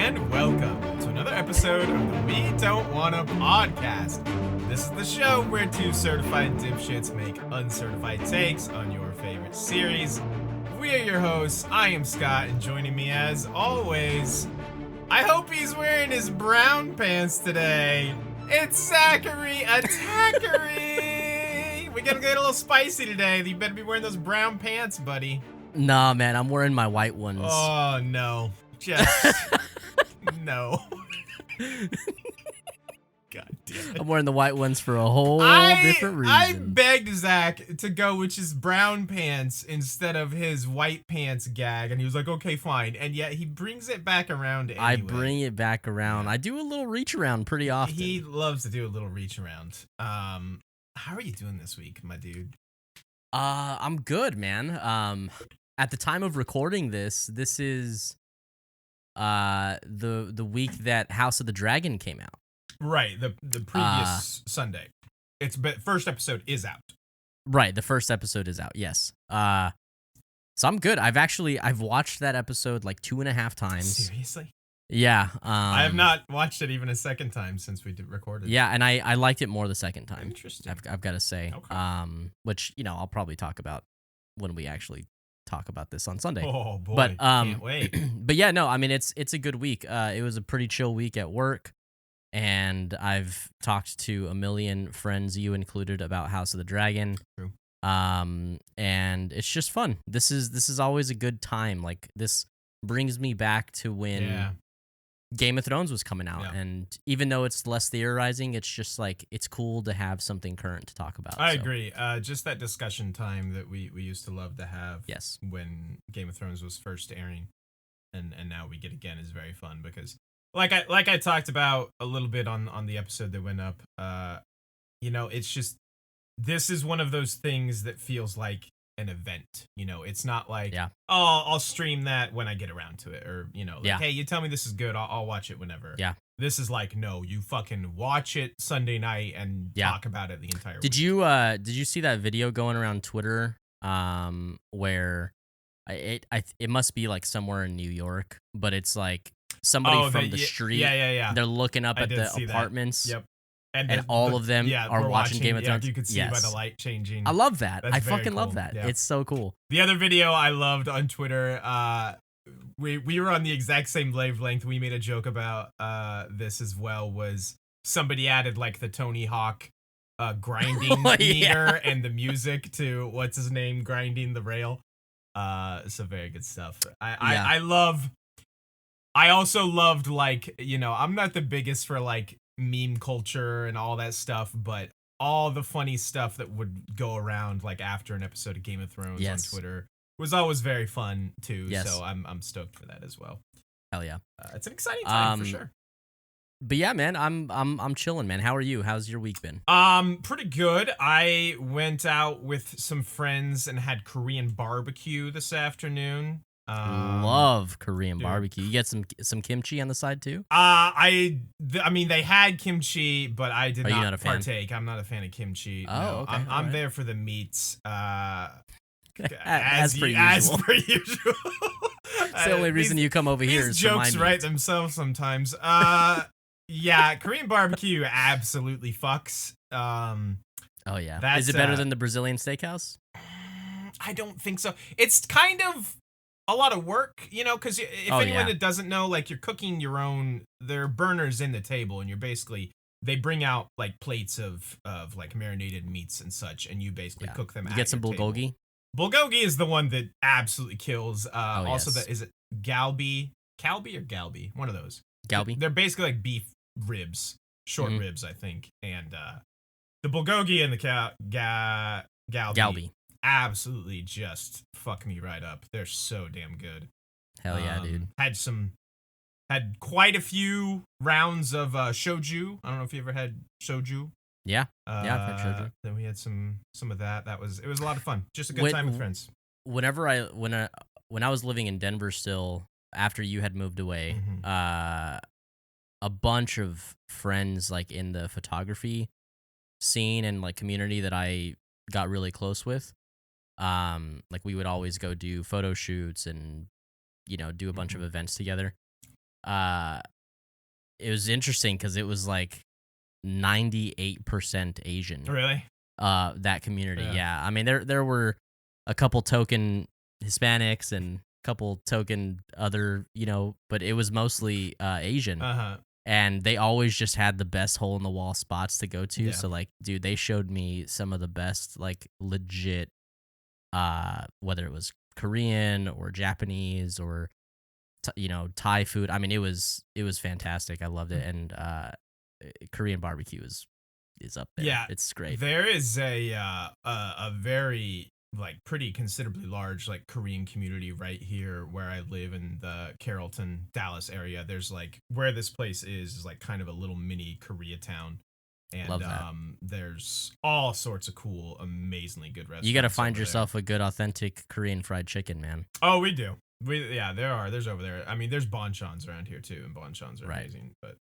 and welcome to another episode of the We Don't Wanna podcast. This is the show where two certified dipshits make uncertified takes on your favorite series. We are your hosts. I am Scott, and joining me as always, I hope he's wearing his brown pants today. It's Zachary Attackery! We're gonna get a little spicy today. You better be wearing those brown pants, buddy. Nah, man, I'm wearing my white ones. Oh, no. Just... no. God damn it. I'm wearing the white ones for a whole different reason. I begged Zach to go with his brown pants instead of his white pants gag, and he was like, okay, fine. And yet he brings it back around anyway. I bring it back around. Yeah. I do a little reach around pretty often. He loves to do a little reach around. How are you doing this week, my dude? I'm good, man. At the time of recording this is the week that House of the Dragon came out. Right, the previous Sunday. First episode is out. Right, the first episode is out. Yes. So I'm good. I've watched that episode like 2.5 times. Seriously? Yeah. I have not watched it even a second time since we recorded. Yeah, and I liked it more the second time. Interesting. I've got to say. Okay. Which, I'll probably talk about when we actually talk about this on Sunday. Oh boy, but can't wait. But yeah, no, I mean it's a good week. It was a pretty chill week at work, and I've talked to a million friends, you included, about House of the Dragon. True. And it's just fun. This is always a good time. Like, this brings me back to when Game of Thrones was coming out, and even though it's less theorizing, it's just like it's cool to have something current to talk about. I agree. Just that discussion time that we used to love to have. Yes. When Game of Thrones was first airing, and now we get again is very fun because like I talked about a little bit on the episode that went up. It's just, this is one of those things that feels like an event. It's not like, I'll stream that when I get around to it, or hey, you tell me this is good, I'll watch it whenever. This is like, no, you fucking watch it Sunday night and talk about it the entire week. Did you see that video going around Twitter where it must be like somewhere in New York, but it's like somebody from the street, they're looking up at the apartments. That. Yep. And all of them are watching Game of Thrones. You could see by the light changing. I love that. That's I very fucking love cool. that. Yeah. It's so cool. The other video I loved on Twitter, we were on the exact same wavelength. We made a joke about this as well, was somebody added like the Tony Hawk grinding meter and the music to what's his name grinding the rail. So very good stuff. I also loved, like, I'm not the biggest for like meme culture and all that stuff, but all the funny stuff that would go around like after an episode of Game of Thrones on Twitter was always very fun too. So I'm stoked for that as well. Hell yeah. It's an exciting time for sure. But yeah, man, I'm chilling, man. How are you? How's your week been? Pretty good. I went out with some friends and had Korean barbecue this afternoon. Love Korean barbecue. You get some kimchi on the side too? I mean, they had kimchi, but I did not partake. I'm not a fan of kimchi. Oh, no. okay. I'm there for the meats. As per usual. As per usual. It's the only reason you come over here. These jokes write themselves sometimes. Yeah, Korean barbecue absolutely fucks. Oh yeah. Is it better than the Brazilian steakhouse? I don't think so. It's kind of a lot of work, because if anyone that doesn't know, like, you're cooking your own, there are burners in the table, and they bring out like plates of like marinated meats and such, and you basically cook them. You get some bulgogi. Bulgogi is the one that absolutely kills. Also, is it kalbi or galbi? One of those. Galbi. They're basically like beef ribs, short ribs, I think, and the bulgogi and the galbi. Absolutely just fuck me right up. They're so damn good. Hell yeah, dude. Had quite a few rounds of shoju. I don't know if you ever had shoju. Yeah. I've had shoju. Then we had some of that. It was a lot of fun. Just a good time with friends. When I was living in Denver still, after you had moved away, a bunch of friends like in the photography scene and like community that I got really close with. Like we would always go do photo shoots and do a bunch of events together. it was interesting because it was like 98% Asian. Really? That community, yeah. I mean, there were a couple token Hispanics and a couple token other, but it was mostly Asian. And they always just had the best hole in the wall spots to go to. Yeah. So like, dude, they showed me some of the best, like, legit, whether it was Korean or Japanese or Thai food. I mean, it was fantastic. I loved it. And Korean barbecue is up there. Yeah, it's great. There is a very, like, pretty considerably large, like, Korean community right here where I live in the Carrollton, Dallas area. There's, like, where this place is like kind of a little mini Koreatown. And love that. There's all sorts of cool, amazingly good restaurants. You got to find yourself a good, authentic Korean fried chicken, man. Oh, we do. There's over there. I mean, there's bonchons around here too, and bonchons are amazing. But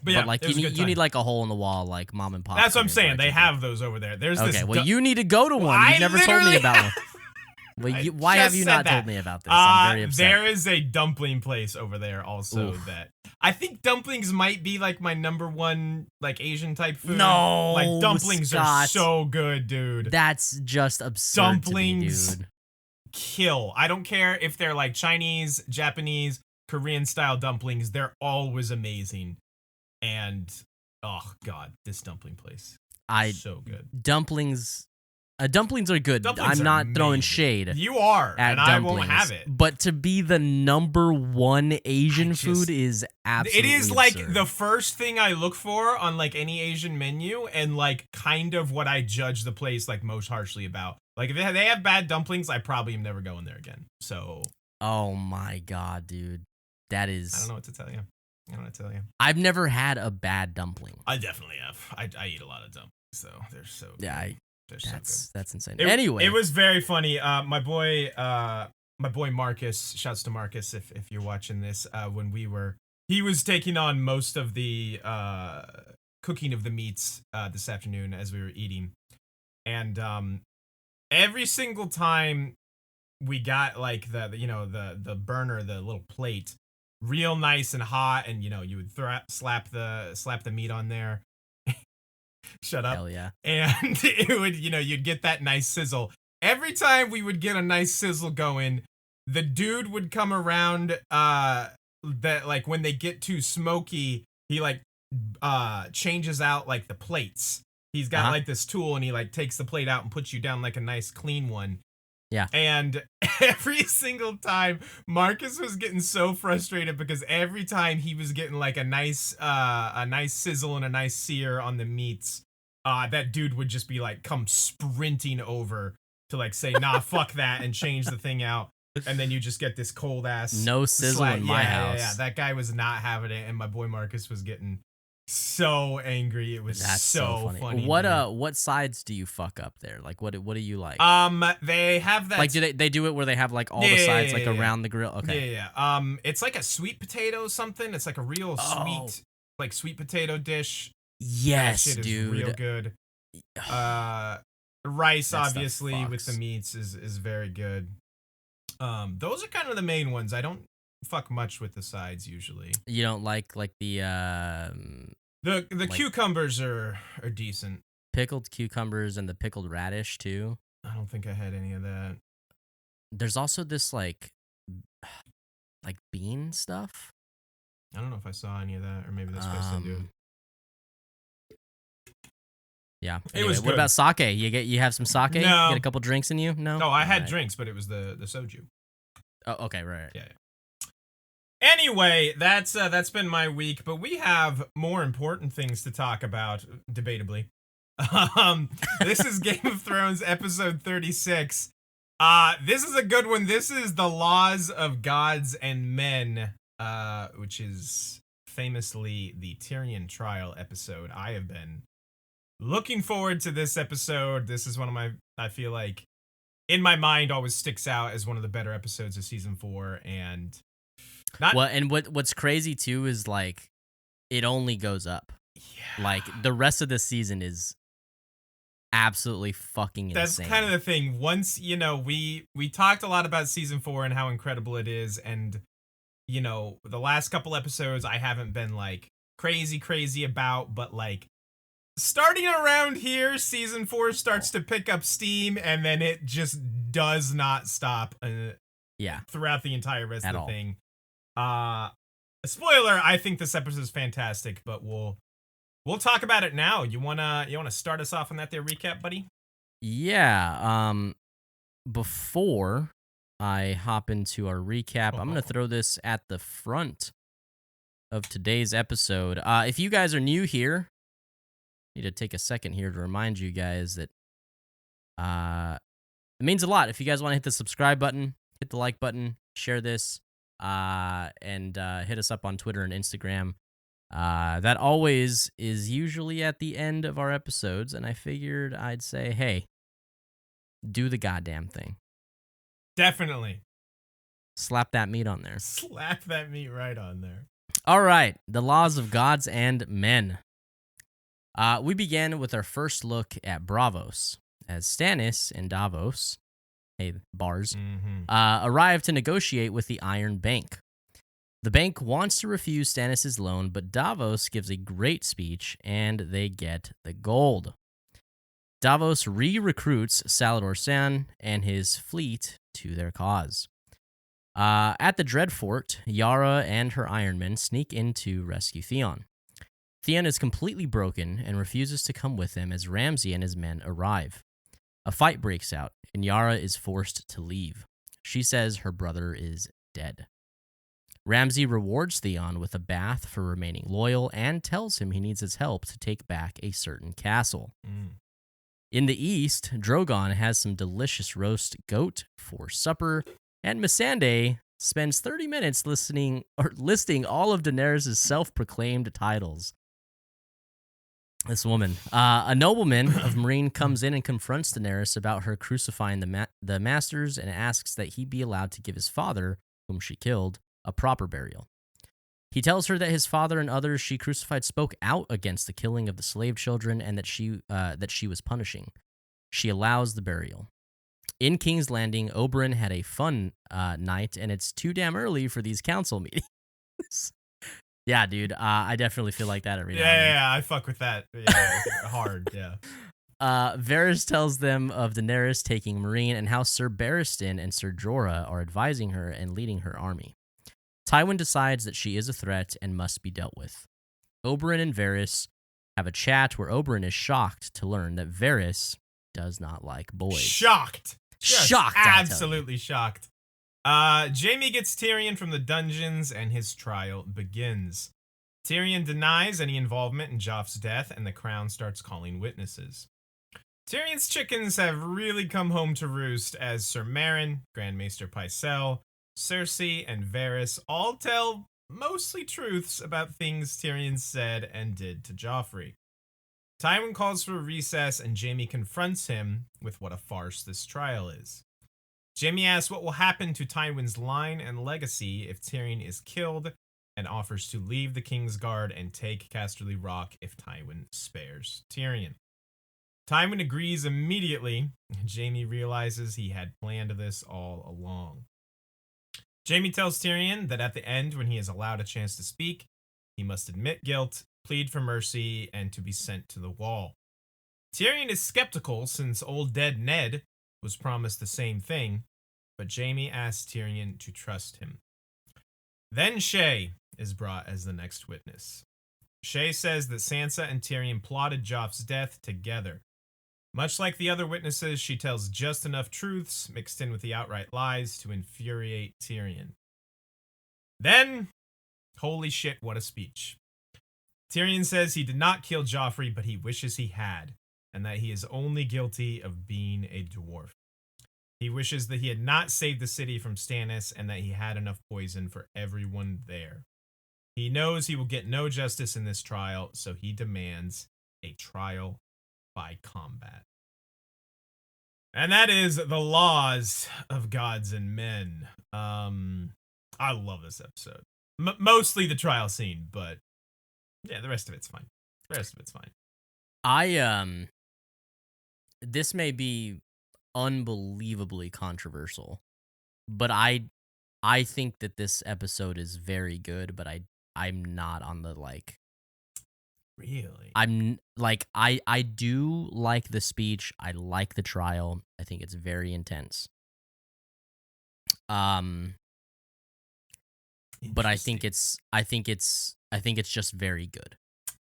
yeah, like you need like a hole in the wall, like mom and pop. That's what I'm saying. They have those over there. There's okay. Well, you need to go to one. You never told me about one. Well, why have you not told me about this? I'm very upset. There is a dumpling place over there also. Oof. That I think dumplings might be like my number one, like, Asian type food. No, like, dumplings are so good, dude. That's just absurd. Dumplings to me, dude. Kill. I don't care if they're like Chinese, Japanese, Korean style dumplings. They're always amazing. And oh god, this dumpling place, so good. Dumplings are good. I'm not throwing shade. You are, and I won't have it. But to be the number one Asian food is absolutely it is absurd. Like the first thing I look for on like any Asian menu, and like kind of what I judge the place like most harshly about. Like if they have bad dumplings, I probably am never going there again. So. Oh my god, dude, that is. I don't know what to tell you. I've never had a bad dumpling. I definitely have. I eat a lot of dumplings, so they're so good. Yeah, they're so good. That's insane. Anyway, it was very funny. My boy Marcus, shouts to Marcus if you're watching this. When he was taking on most of the cooking of the meats this afternoon as we were eating, and every single time we got like the burner, the little plate, real nice and hot, and you would slap the meat on there. Shut up. Hell yeah. And it would, you'd get that nice sizzle. Every time we would get a nice sizzle going, the dude would come around that like when they get too smoky, he like changes out like the plates. He's got like this tool, and he like takes the plate out and puts you down like a nice clean one. Yeah. And every single time Marcus was getting so frustrated because every time he was getting like a nice sizzle and a nice sear on the meats, that dude would just be like come sprinting over to like say, nah, fuck that, and change the thing out. And then you just get this cold ass no sizzle in my house. Yeah, that guy was not having it, and my boy Marcus was getting so angry. It was so funny. What sides do you fuck up there? Like what do you like? They have that, like, do they do it where they have like all the sides like around the grill? Okay. Yeah. It's like a sweet potato something. It's like a real sweet potato dish. Yes, that shit dude. Is real good. Rice obviously with the meats is very good. Those are kind of the main ones. I don't fuck much with the sides usually. You don't like the like, cucumbers are decent. Pickled cucumbers and the pickled radish too. I don't think I had any of that. There's also this like bean stuff. I don't know if I saw any of that, or maybe this place didn't do it. Yeah. Anyway, it was good. What about sake? You have some sake? No. You get a couple drinks in you? No. No, I had drinks, but it was the soju. Oh, okay, right. Yeah. Anyway, that's been my week, but we have more important things to talk about, debatably. This is Game of Thrones episode 36. This is a good one. This is The Laws of Gods and Men, which is famously the Tyrion trial episode. I have been looking forward to this episode. This is one of my, I feel like, in my mind, always sticks out as one of the better episodes of season 4, and what's crazy too is like it only goes up. Yeah. Like the rest of the season is absolutely fucking insane. That's kind of the thing. Once, we talked a lot about season 4 and how incredible it is, and the last couple episodes I haven't been like crazy about, but like starting around here, season 4 starts to pick up steam, and then it just does not stop. Throughout the entire rest of the thing. Spoiler: I think this episode is fantastic, but we'll talk about it now. You wanna start us off on that there recap, buddy? Yeah. Before I hop into our recap, I'm gonna throw this at the front of today's episode. If you guys are new here, I need to take a second here to remind you guys that it means a lot. If you guys want to hit the subscribe button, hit the like button, share this, and hit us up on Twitter and Instagram. That always is usually at the end of our episodes, and I figured I'd say, hey, do the goddamn thing. Definitely. Slap that meat on there. Slap that meat right on there. All right, the laws of gods and men. We began with our first look at Braavos, as Stannis and Davos, hey, bars, arrive to negotiate with the Iron Bank. The bank wants to refuse Stannis' loan, but Davos gives a great speech, and they get the gold. Davos re-recruits Salladhor Saan and his fleet to their cause. At the Dreadfort, Yara and her Ironmen sneak in to rescue Theon. Theon is completely broken and refuses to come with them as Ramsay and his men arrive. A fight breaks out, and Yara is forced to leave. She says her brother is dead. Ramsay rewards Theon with a bath for remaining loyal and tells him he needs his help to take back a certain castle. In the east, Drogon has some delicious roast goat for supper, and Missandei spends 30 minutes listing all of Daenerys' self-proclaimed titles. This woman. A nobleman of Meereen comes in and confronts Daenerys about her crucifying the masters and asks that he be allowed to give his father, whom she killed, a proper burial. He tells her that his father and others she crucified spoke out against the killing of the slave children and that she was punishing. She allows the burial. In King's Landing, Oberyn had a fun night, and it's too damn early for these council meetings. Yeah, dude, I definitely feel like that every now and then. Yeah, I fuck with that. Yeah, hard, yeah. Varys tells them of Daenerys taking Meereen and how Ser Barristan and Ser Jorah are advising her and leading her army. Tywin decides that she is a threat and must be dealt with. Oberyn and Varys have a chat where Oberyn is shocked to learn that Varys does not like boys. Shocked. Shocked. Absolutely shocked. Jaime gets Tyrion from the dungeons and his trial begins. Tyrion denies any involvement in Joff's death and the crown starts calling witnesses. Tyrion's chickens have really come home to roost as Ser Meryn, Grand Maester Pycelle, Cersei, and Varys all tell mostly truths about things Tyrion said and did to Joffrey. Tywin calls for a recess and Jaime confronts him with what a farce this trial is. Jaime asks what will happen to Tywin's line and legacy if Tyrion is killed and offers to leave the King's Guard and take Casterly Rock if Tywin spares Tyrion. Tywin agrees immediately. Jaime realizes he had planned this all along. Jaime tells Tyrion that at the end, when he is allowed a chance to speak, he must admit guilt, plead for mercy, and to be sent to the wall. Tyrion is skeptical since old dead Ned was promised the same thing, but Jaime asks Tyrion to trust him. Then Shay is brought as the next witness. Shay says that Sansa and Tyrion plotted Joff's death together. Much like the other witnesses, she tells just enough truths mixed in with the outright lies to infuriate Tyrion. Then, holy shit, what a speech. Tyrion says he did not kill Joffrey, but he wishes he had, and that he is only guilty of being a dwarf. He wishes that he had not saved the city from Stannis and that he had enough poison for everyone there. He knows he will get no justice in this trial, so he demands a trial by combat. And that is the laws of gods and men. I love this episode. Mostly the trial scene, but yeah, the rest of it's fine. This may be unbelievably controversial, but I I think that this episode is very good, but I'm not on the like. Really? I'm like I do like the speech. I like the trial. I think it's very intense. But I think it's just very good.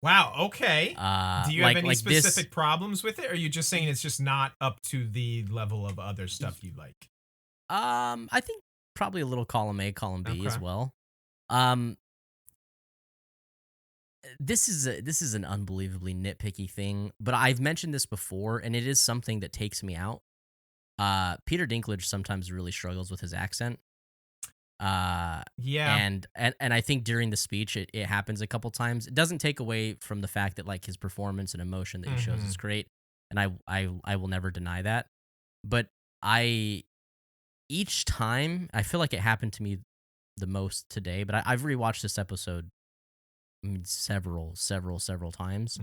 Wow, okay. Do you have any specific this, problems with it, or are you just saying it's just not up to the level of other stuff you like? I think probably a little column A, column B as Okay. well. This is an unbelievably nitpicky thing, but I've mentioned this before, and it is something that takes me out. Peter Dinklage sometimes really struggles with his accent. Yeah. And I think during the speech it happens a couple times. It doesn't take away from the fact that like his performance and emotion that he shows is great, and I will never deny that. But each time I feel like it happened to me the most today, but I've rewatched this episode several times.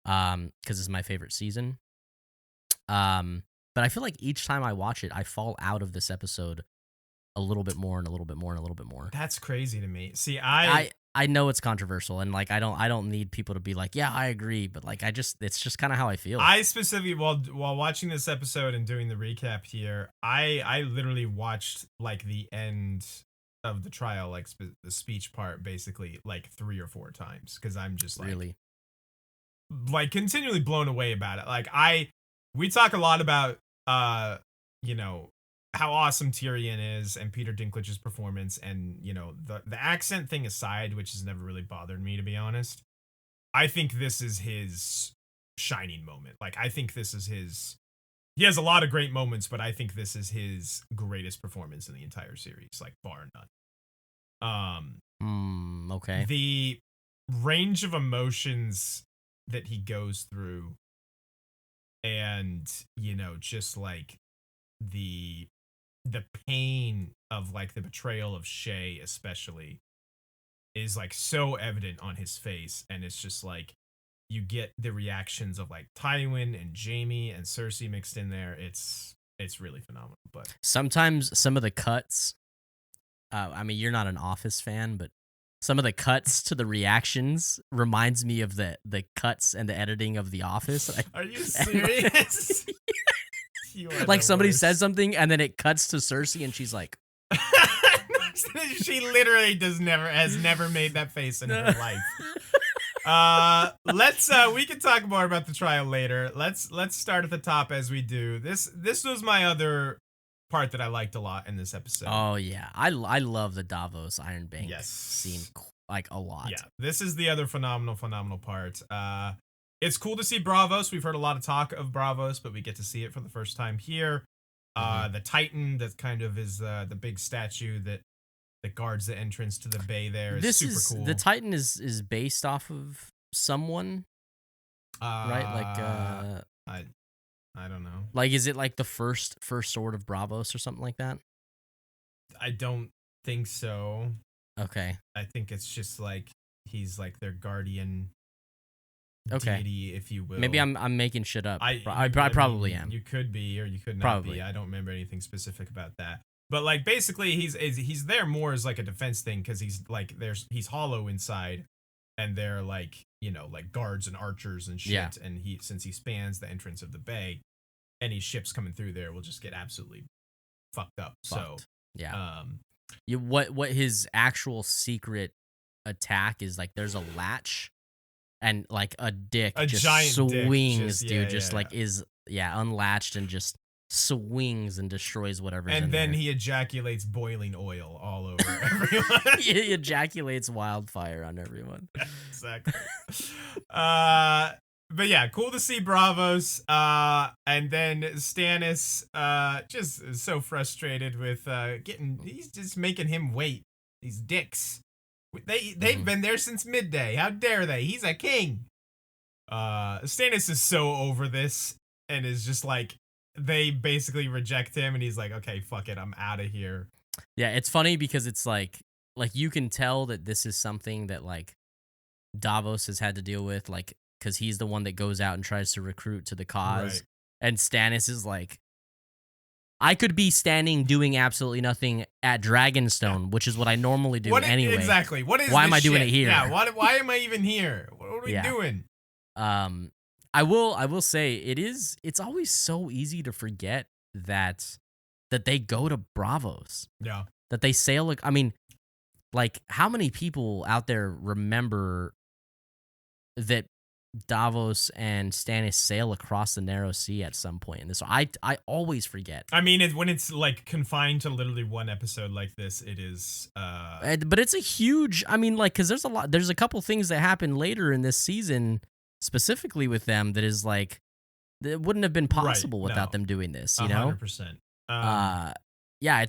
Because it's my favorite season. But I feel like each time I watch it, I fall out of this episode a little bit more and a little bit more and a little bit more. That's crazy to me. See, I know it's controversial, and like I don't need people to be like, yeah, I agree, but like it's just kind of how I feel. I specifically while watching this episode and doing the recap here, I literally watched like the end of the trial, like the speech part, basically like 3 or 4 times, because I'm just like really like continually blown away about it. Like we talk a lot about you know, how awesome Tyrion is and Peter Dinklage's performance, and you know, the accent thing aside, which has never really bothered me, to be honest. I think this is his shining moment. Like I think this is his he has a lot of great moments, but I think this is his greatest performance in the entire series, like bar none. Okay. The range of emotions that he goes through, and you know, just like the pain of like the betrayal of Shay especially is like so evident on his face, and it's just like you get the reactions of like Tywin and Jaime and Cersei mixed in there. It's really phenomenal. But sometimes some of the cuts, I mean, you're not an Office fan, but some of the cuts to the reactions reminds me of the cuts and the editing of The Office. Are you serious? You like somebody says something and then it cuts to Cersei and she's like, she literally has never made that face in her life. We can talk more about the trial later. Let's start at the top as we do. This was my other part that I liked a lot in this episode. Oh yeah, I love the Davos Iron Bank scene like a lot. Yeah, this is the other phenomenal part. It's cool to see Braavos. We've heard a lot of talk of Braavos, but we get to see it for the first time here. The Titan that kind of is the big statue that guards the entrance to the bay there is super cool. The Titan is based off of someone, right? Like I don't know. Like, is it like the first sword of Braavos or something like that? I don't think so. Okay. I think it's just like he's like their guardian deity, if you will. Maybe I'm making shit up. I mean, probably am. You could be, or you could not be. I don't remember anything specific about that. But like basically, he's there more as like a defense thing, because he's like he's hollow inside, and they're like, you know, like guards and archers and shit. Yeah. And since he spans the entrance of the bay, any ships coming through there will just get absolutely fucked up. So yeah. What his actual secret attack is, like there's a latch and like a dick just giant swings, dick, is unlatched and just swings and destroys whatever's in there. And then he ejaculates boiling oil all over everyone. He ejaculates wildfire on everyone. Exactly. But yeah, cool to see Braavos. And then Stannis just is so frustrated with he's just making him wait. These dicks. They've been there since midday. How dare they? He's a king. Stannis is so over this and is just like, they basically reject him, and he's like, okay, fuck it, I'm out of here. Yeah, it's funny because it's like you can tell that this is something that like Davos has had to deal with, like, because he's the one that goes out and tries to recruit to the cause. Right. And Stannis is like, I could be standing doing absolutely nothing at Dragonstone, which is what I normally do anyway. Exactly. What is why this am I doing shit? it here? Yeah. Why am I even here? What are we doing? I will say it's always so easy to forget that they go to Braavos. Yeah. That they sail. I mean, like, how many people out there remember that Davos and Stannis sail across the narrow sea at some point in this? I always forget. I mean, when it's like confined to literally one episode like this, it is. But it's a huge. I mean, like, because there's a couple things that happen later in this season, specifically with them, that is like that wouldn't have been possible without them doing this. You know, 100%. Yeah,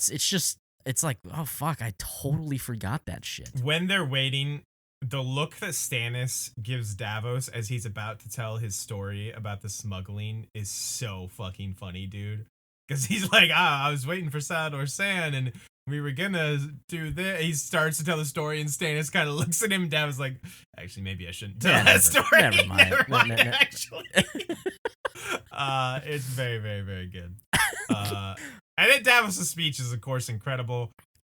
it's like, oh fuck, I totally forgot that shit. When they're waiting. The look that Stannis gives Davos as he's about to tell his story about the smuggling is so fucking funny, dude. Because he's like, I was waiting for Salladhor Sand, and we were gonna do this. He starts to tell the story, and Stannis kind of looks at him. Davos like, actually, maybe I shouldn't tell that story. Never mind. Never mind. Actually, it's very, very, very good. And then Davos' speech is, of course, incredible.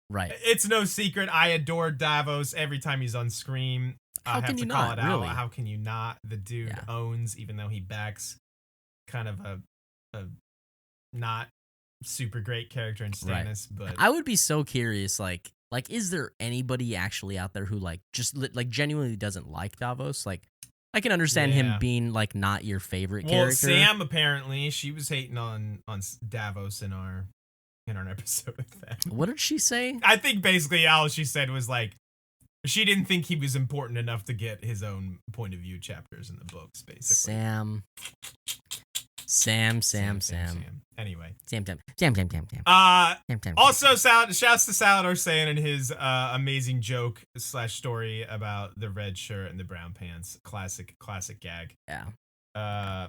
Right. It's no secret. I adore Davos every time he's on screen. How can you not? Really? How can you not? The dude owns, even though he backs kind of a not super great character in Stannis. But I would be so curious, like, is there anybody actually out there who just genuinely doesn't like Davos? Like, I can understand him being like not your favorite character. Sam apparently she was hating on Davos in our episode with them. What did she say? I think basically all she said was like she didn't think he was important enough to get his own point of view chapters in the books, basically. Sam. Anyway. Sam. Also, shouts to Salladhor Sand and his amazing joke / story about the red shirt and the brown pants. Classic gag. Yeah.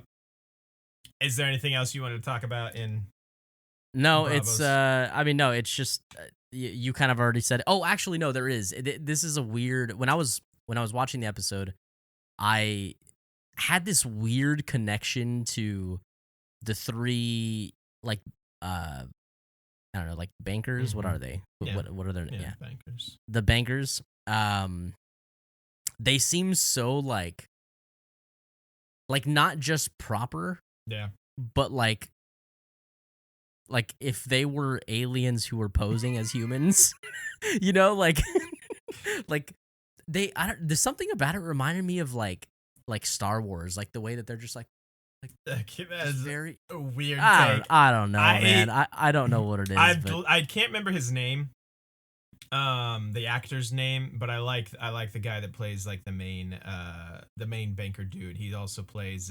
Is there anything else you wanted to talk about in? No, Braavos? it's no, it's just you kind of already said it. Oh, actually, no, there is. This is a weird. When I was watching the episode, I had this weird connection to the three, like, I don't know, like bankers. What are they? Yeah. What are their names? Yeah, bankers. The bankers. They seem so like not just proper. Yeah. But like if they were aliens who were posing as humans, you know, like there's something about it reminded me of like Star Wars, like the way that they're just like that's very a weird. I don't know, man. I don't know what it is. I can't remember his name, the actor's name, but I like the guy that plays like the main banker dude. He also plays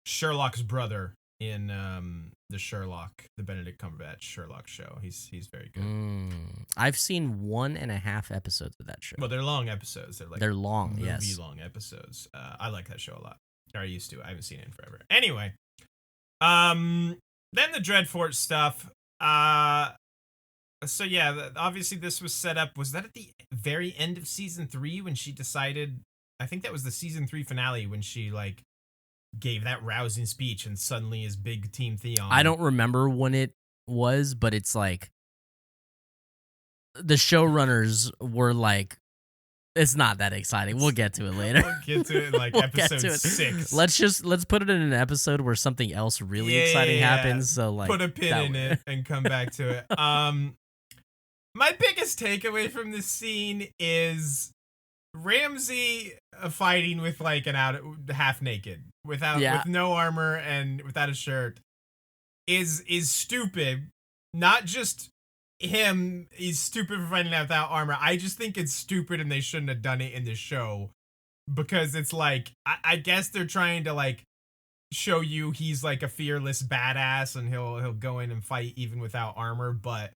Sherlock's brother in the Benedict Cumberbatch Sherlock show. He's very good. I've seen 1.5 episodes of that show. Well, they're long episodes. They're long, movie-long episodes. I like that show a lot. Or I used to. I haven't seen it in forever. Anyway, then the Dreadfort stuff. So yeah, obviously this was set up. Was that at the very end of season 3 when she decided? I think that was the season 3 finale when she like gave that rousing speech and suddenly is big Team Theon. I don't remember when it was, but it's like the showrunners were like, it's not that exciting. We'll get to it later. We'll get to it in like episode 6. Let's put it in an episode where something else really exciting happens. So like put a pin in it and come back to it. My biggest takeaway from this scene is Ramsay fighting with like half naked with no armor and without a shirt is stupid. Not just him, he's stupid for fighting out without armor. I just think it's stupid and they shouldn't have done it in the show because it's like I guess they're trying to like show you he's like a fearless badass and he'll go in and fight even without armor, but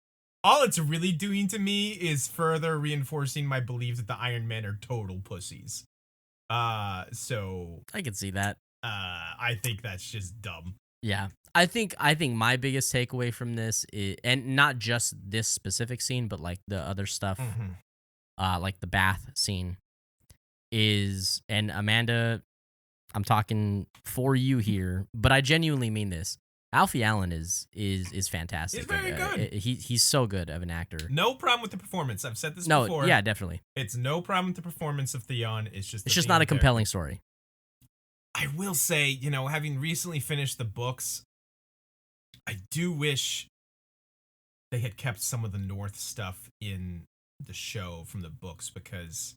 all it's really doing to me is further reinforcing my belief that the Iron Men are total pussies. So I can see that. I think that's just dumb. Yeah. I think my biggest takeaway from this is, and not just this specific scene, but like the other stuff, like the bath scene is, and Amanda, I'm talking for you here, but I genuinely mean this. Alfie Allen is fantastic. He's very good. He's so good of an actor. No problem with the performance. I've said this before. Yeah, definitely. It's no problem with the performance of Theon. It's just not a compelling story. I will say, having recently finished the books, I do wish they had kept some of the North stuff in the show from the books, because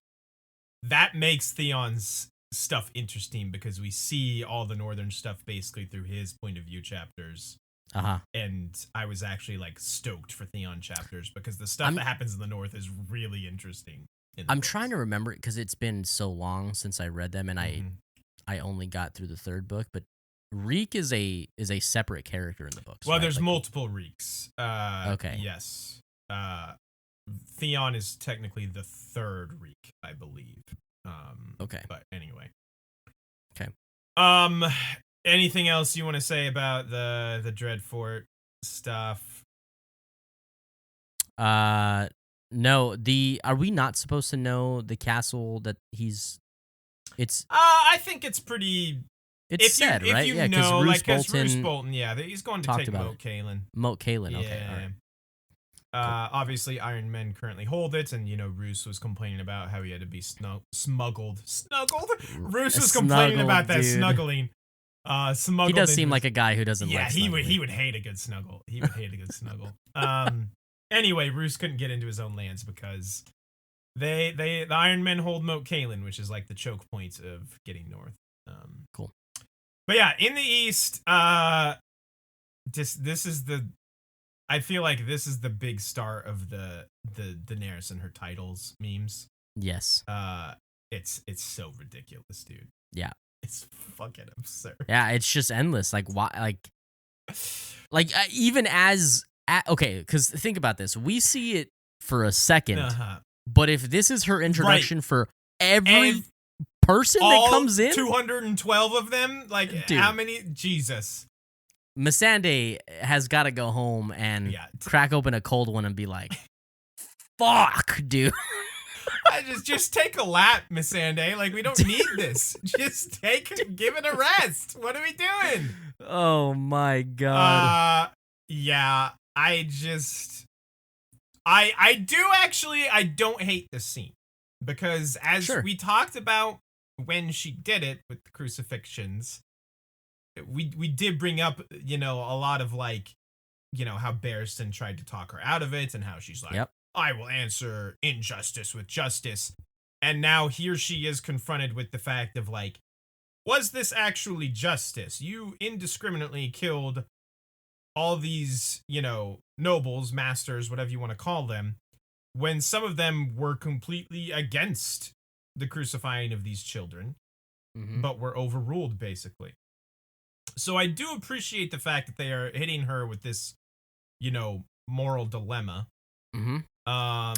that makes Theon's stuff interesting, because we see all the Northern stuff basically through his point of view chapters. And I was actually stoked for Theon chapters, because the stuff that happens in the North is really interesting. I'm trying to remember it because it's been so long since I read them, and I only got through the third book, but Reek is a separate character in the books. Well, right? there's multiple Reeks. Okay. Yes. Theon is technically the third Reek, I believe. Okay. But anyway. Okay. Anything else you want to say about the Dreadfort stuff? No. Are we not supposed to know the castle that he's? It's. I think it's pretty. It's said, right? Yeah, because Roose Bolton, he's going to take Moat Cailin. Moat Cailin, okay. All right. Obviously, Iron Men currently hold it, and Roose was complaining about how he had to be smuggled. Roose was complaining about that snuggling. Smuggled. He does seem like a guy who doesn't. Yeah, he would hate a good snuggle. He would hate a good snuggle. Anyway, Roose couldn't get into his own lands because the Iron Men hold Moat Cailin, which is the choke point of getting north. Cool. But yeah, in the East, this is the. I feel like this is the big start of the Daenerys and her titles memes. Yes. It's so ridiculous, dude. Yeah. It's fucking absurd. Yeah, it's just endless. Why? Even as okay, because think about this. We see it for a second, but if this is her introduction for every person that comes in, 212 of them, dude, how many? Jesus. Missandei has got to go home and crack open a cold one and be like, "Fuck, dude." I just take a lap, Missandei. We don't need this. Just give it a rest. What are we doing? Oh my god. Yeah. I don't hate this scene, because as we talked about when she did it with the crucifixions, we did bring up, a lot of how Barristan tried to talk her out of it, and how she's like, I will answer injustice with justice. And now here she is confronted with the fact of was this actually justice? You indiscriminately killed all these, nobles, masters, whatever you want to call them, when some of them were completely against the crucifying of these children, but were overruled, basically. So I do appreciate the fact that they are hitting her with this, moral dilemma. I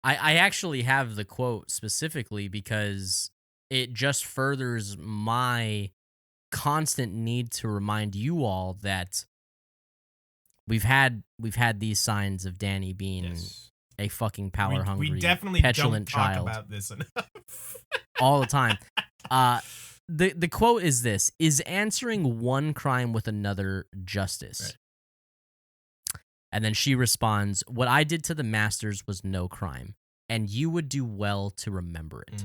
actually have the quote specifically because it just furthers my constant need to remind you all that we've had these signs of Dany being a fucking power hungry, we definitely petulant don't talk child about this enough. all the time. The quote is this: "Is answering one crime with another justice?" Right. And then she responds, "What I did to the masters was no crime, and you would do well to remember it."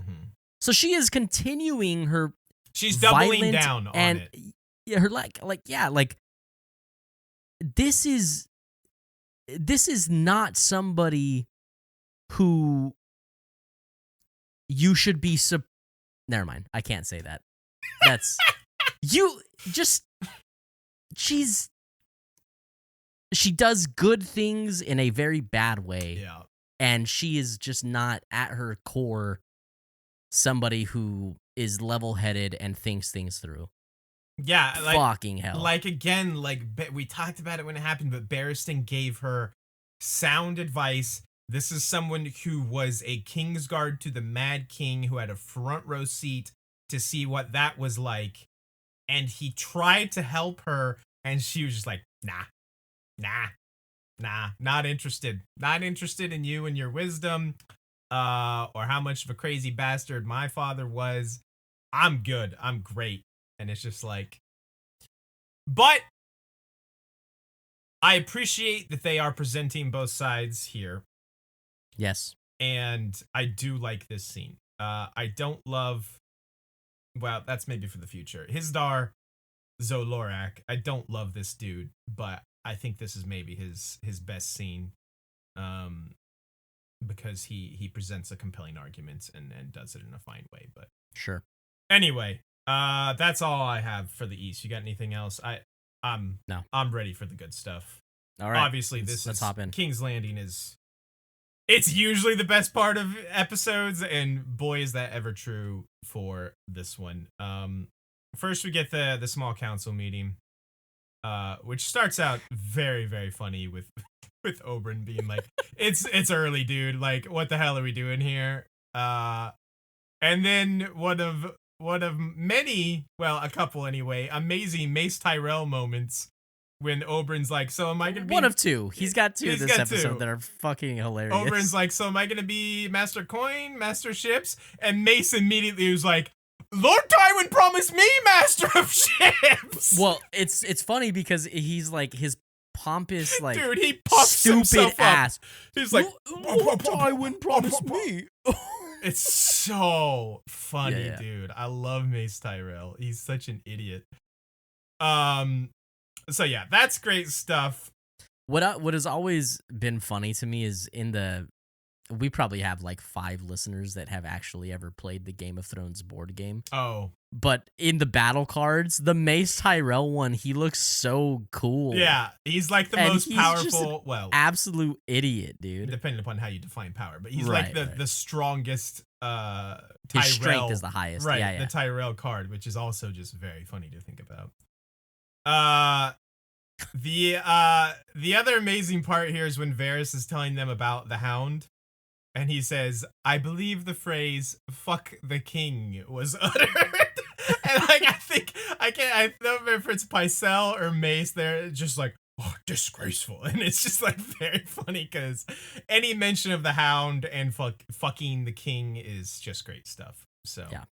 So she is continuing her. She's doubling down on it. Yeah, her this is not somebody who you should be. Never mind. I can't say that. That's you. Just she does good things in a very bad way. Yeah. And she is just not at her core somebody who is level-headed and thinks things through. Yeah, fucking hell. Again, we talked about it when it happened, but Barristan gave her sound advice. This is someone who was a Kingsguard to the Mad King, who had a front row seat to see what that was like. And he tried to help her, and she was just like, nah, not interested. Not interested in you and your wisdom, or how much of a crazy bastard my father was. I'm good. I'm great. And it's just but I appreciate that they are presenting both sides here. Yes. And I do like this scene. I don't love... Well, that's maybe for the future. Hizdar Zolorak. I don't love this dude, but I think this is maybe his best scene. Because he presents a compelling argument and does it in a fine way. But sure. Anyway, that's all I have for the East. You got anything else? I'm ready for the good stuff. All right. Obviously, let's hop in. King's Landing it's usually the best part of episodes, and boy is that ever true for this one. First we get the small council meeting, which starts out very, very funny with Oberyn being like, it's early, dude. Like, what the hell are we doing here? And then one of many, well, a couple anyway, amazing Mace Tyrell moments when Oberyn's like, so am I gonna be... One of two. He's got two this episode that are fucking hilarious. Oberyn's like, so am I gonna be Master Coin, Master Ships? And Mace immediately was like, Lord Tywin promised me Master of Ships! Well, it's funny because he's like, his pompous, like, dude, he puffs stupid ass. Up. He's like, Lord Tywin promised me. It's so funny, dude. I love Mace Tyrell. He's such an idiot. So yeah, that's great stuff. What has always been funny to me is we probably have like 5 listeners that have actually ever played the Game of Thrones board game. Oh. But in the battle cards, the Mace Tyrell one, he looks so cool. Yeah, he's like the most powerful. Well, absolute idiot, dude. Depending upon how you define power, but he's like the strongest. Tyrell, his strength is the highest. Right, yeah. The Tyrell card, which is also just very funny to think about. The other amazing part here is when Varys is telling them about the Hound, and he says, "I believe the phrase 'fuck the king' was uttered." And like, I don't remember if it's Pycelle or Mace. They're just like, "Oh, disgraceful," and it's just like very funny because any mention of the Hound and fucking the king is just great stuff. So yeah.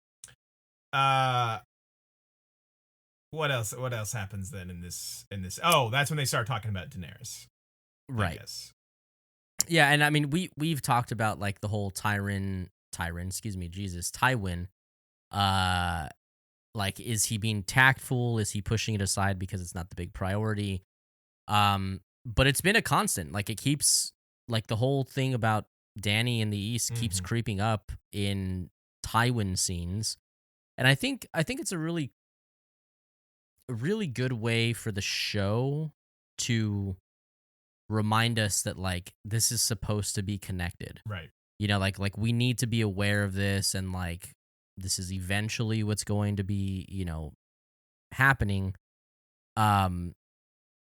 What else happens then in this? Oh, that's when they start talking about Daenerys. Right. Yeah, and I mean we've talked about like the whole Tywin, like, is he being tactful? Is he pushing it aside because it's not the big priority? But it's been a constant. Like, it keeps, like, the whole thing about Dany in the East keeps creeping up in Tywin scenes. And I think it's a really good way for the show to remind us that, like, this is supposed to be connected. Right. You know, like we need to be aware of this, and like this is eventually what's going to be, you know, happening.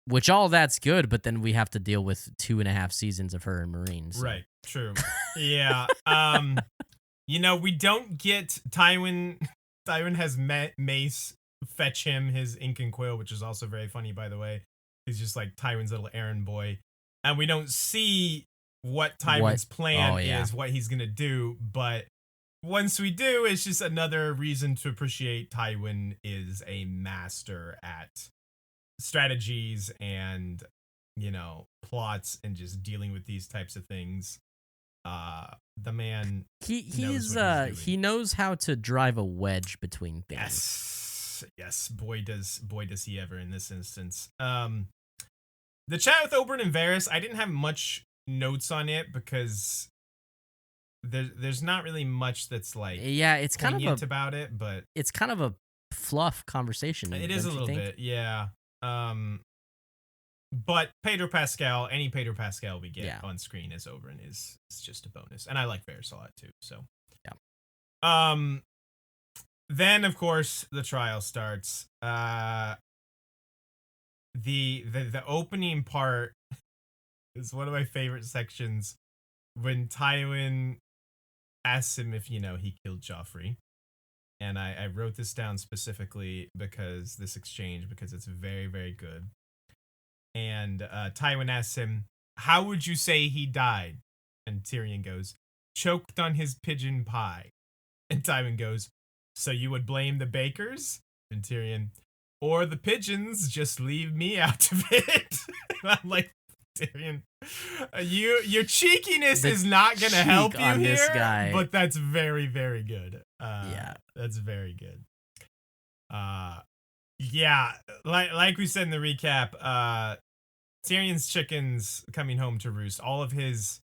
Which all that's good, but then we have to deal with 2.5 seasons of her and Meereen. So. Right. True. Yeah. You know, we don't get Tywin. Tywin has met Mace fetch him his ink and quill, which is also very funny, by the way. He's just like Tywin's little errand boy, and we don't see what Tywin's plan is, what he's gonna do. But once we do, it's just another reason to appreciate Tywin is a master at strategies and, you know, plots and just dealing with these types of things. The man, he knows how to drive a wedge between things. Yes, boy does he ever in this instance. The chat with Oberyn and Varys, I didn't have much notes on it because there's not really much that's like it's kind of about it, but it's kind of a fluff conversation. It is a little bit, yeah. But Pedro Pascal, any Pedro Pascal we get on screen as Oberyn is just a bonus, and I like Varys a lot too. So yeah. Then of course the trial starts. The opening part is one of my favorite sections when Tywin asks him if, you know, he killed Joffrey. And I wrote this down specifically because it's very, very good. And Tywin asks him, "How would you say he died?" And Tyrion goes, "Choked on his pigeon pie." And Tywin goes, "So you would blame the bakers?" And Tyrion, "Or the pigeons, just leave me out of it." I'm like, Tyrion, your cheekiness is not gonna help you here, this guy. But that's very, very good. Yeah, that's very good. Yeah, like we said in the recap, Tyrion's chickens coming home to roost. All of his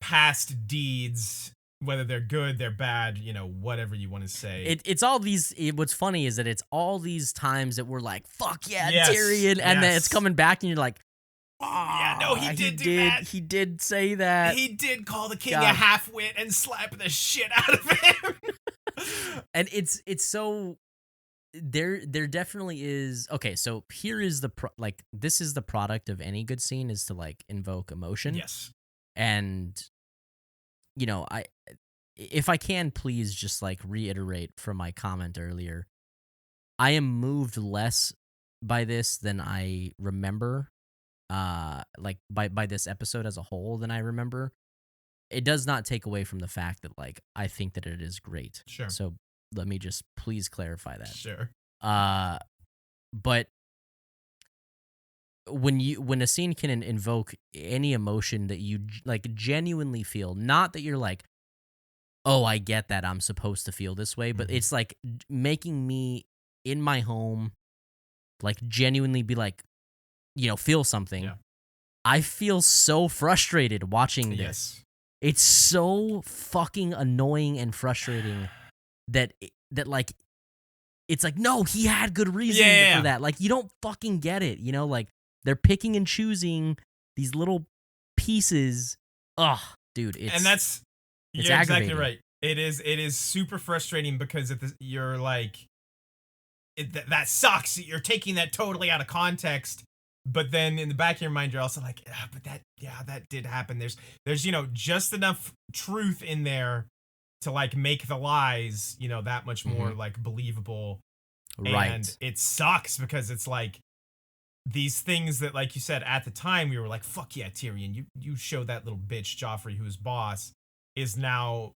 past deeds, whether they're good, they're bad, whatever you want to say. It's all these. What's funny is that it's all these times that we're like, "Fuck yeah, yes, Tyrion," and then it's coming back, and you're like, "Oh, yeah, no, he did do that. He did say that. He did call the king a half-wit and slap the shit out of him." And it's so. There definitely is. Okay, so here is this is the product of any good scene, is to like invoke emotion. Yes. And if I can please just like reiterate from my comment earlier, I am moved less by this than I remember, like by this episode as a whole than I remember. It does not take away from the fact that like I think that it is great. Sure. So let me just please clarify that. Sure. But when a scene can invoke any emotion that you like genuinely feel, not that you're like, oh, I get that I'm supposed to feel this way, but it's like making me in my home, like genuinely be like, feel something. Yeah. I feel so frustrated watching this. Yes. It's so fucking annoying and frustrating that like, it's like, no, he had good reason for that. Like, you don't fucking get it. Like they're picking and choosing these little pieces. Ugh, dude. You're exactly right. It is super frustrating because you're like, that sucks. You're taking that totally out of context. But then in the back of your mind, you're also like, but that did happen. There's just enough truth in there to like make the lies, that much more like believable. Right. And it sucks because it's like these things that, like you said, at the time we were like, fuck yeah, Tyrion, you showed that little bitch Joffrey, who's boss, is now,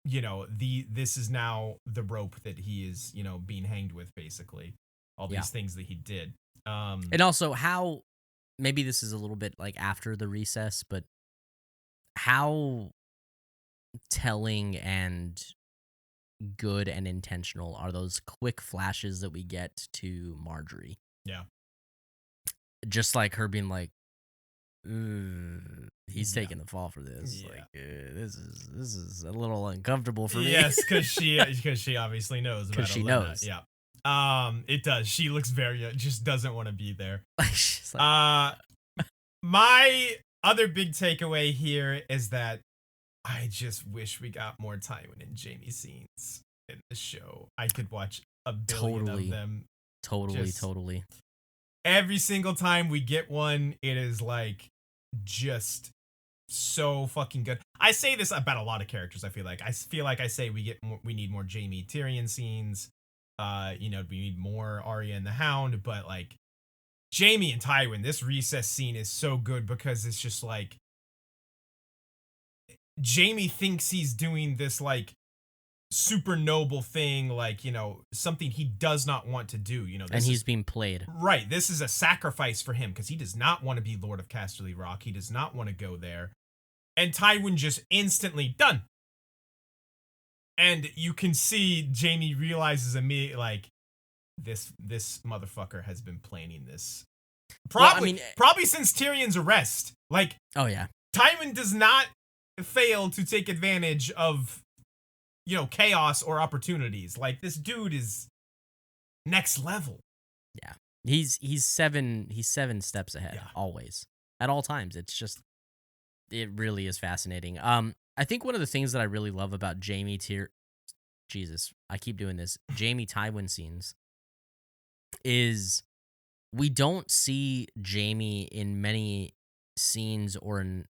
this is now the rope that he is, being hanged with, basically. All these things that he did. And also how, maybe this is a little bit like after the recess, but how telling and good and intentional are those quick flashes that we get to Marjorie? Yeah. Just like her being like, he's taking the fall for this. Yeah. Like, this is a little uncomfortable for me. Yes, because she obviously knows about because she Olenna. knows. Yeah. It does. She looks just doesn't want to be there. She's like, my other big takeaway here is that I just wish we got more Tywin and Jaime scenes in the show. I could watch a billion of them. Totally. Every single time we get one, it is like just so fucking good. I say this about a lot of characters. I feel like I say we need more Jaime Tyrion scenes. We need more Arya and the Hound, but like Jaime and Tywin, this recess scene is so good because it's just like Jaime thinks he's doing this like super noble thing, like, something he does not want to do, and he's being played. Right. This is a sacrifice for him because he does not want to be Lord of Casterly Rock. He does not want to go there. And Tywin just instantly done. And you can see Jaime realizes immediately, like, this motherfucker has been planning this. Probably since Tyrion's arrest. Like, oh yeah, Tywin does not fail to take advantage of, chaos or opportunities. Like, this dude is next level. Yeah, he's 7 steps ahead, always, at all times. It really is fascinating. I think one of the things that I really love about Jaime Tywin scenes is we don't see Jaime in many scenes or in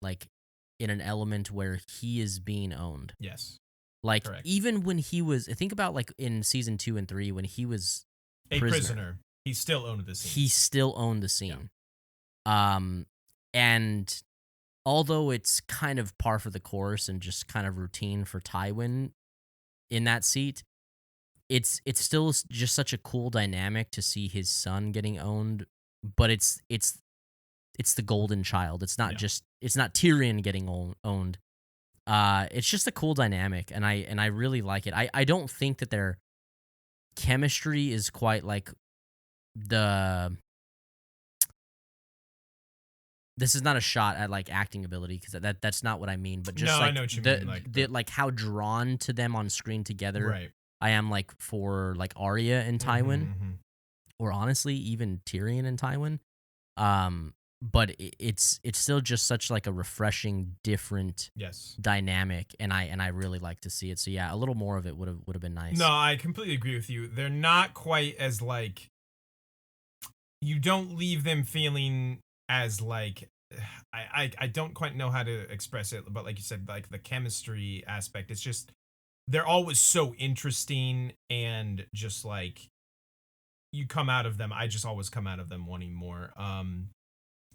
an element where he is being owned. Yes. Like, correct. Even when he was, think about like in season 2 and 3 when he was a prisoner, he still owned the scene. He still owned the scene. Yeah. And although it's kind of par for the course and just kind of routine for Tywin in that seat, it's still just such a cool dynamic to see his son getting owned. But it's it's the golden child. It's not it's not Tyrion getting owned. It's just a cool dynamic, and I really like it. I don't think that their chemistry is quite like the. This is not a shot at like acting ability because that's not what I mean. But just I know what you mean. Like how drawn to them on screen together. Right. I am like for like Arya and Tywin, or honestly even Tyrion and Tywin. But it's still just such like a refreshing, different dynamic, and I really like to see it. So yeah, a little more of it would have been nice. No, I completely agree with you. They're not quite as like, you don't leave them feeling as like, I don't quite know how to express it, but like you said, like the chemistry aspect, it's just they're always so interesting, and just like you come out of them, I just always come out of them wanting more.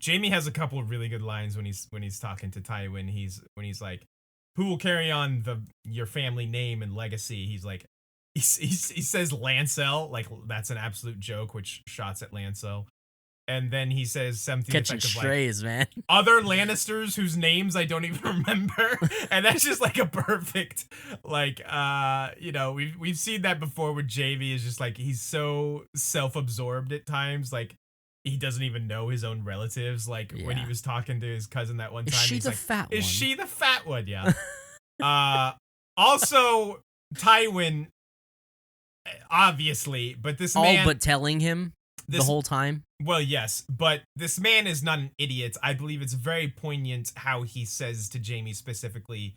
Jaime has a couple of really good lines when he's talking to Tywin. When he's like, "Who will carry on your family name and legacy?" He's like, he says Lancel, like that's an absolute joke, which shots at Lancel. And then he says something catching strays, like, man. Other Lannisters whose names I don't even remember, and that's just like a perfect, like, we've seen that before with Jaime. Is just like he's so self-absorbed at times, like he doesn't even know his own relatives. Like when he was talking to his cousin that one time, is she he's the like, fat one? Is she the fat one? Yeah. Also, Tywin, obviously, but this man, but telling him the whole time. Well, yes, but this man is not an idiot. I believe it's very poignant how he says to Jaime specifically,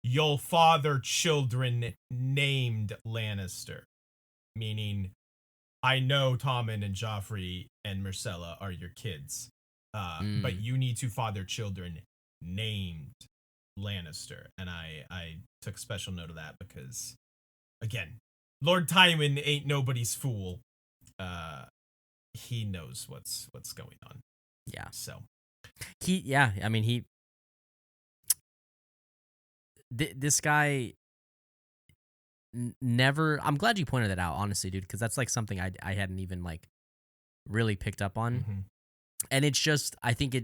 "You'll father children named Lannister," meaning, I know Tommen and Joffrey and Myrcella are your kids, but you need to father children named Lannister. And I took special note of that because, again, Lord Tywin ain't nobody's fool. He knows what's going on. Yeah. So this guy never. I'm glad you pointed that out, honestly, dude, because that's like something I hadn't even like really picked up on, and it's just I think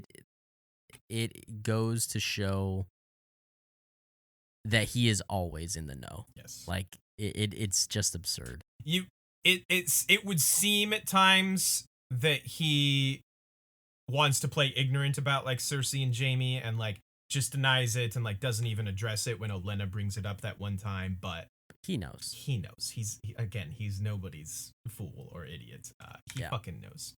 it goes to show that he is always in the know. Yes. Like it's just absurd. It would seem at times that he wants to play ignorant about like Cersei and Jaime, and like just denies it and like doesn't even address it when Olenna brings it up that one time, but he knows. He's nobody's fool or idiot. He fucking knows.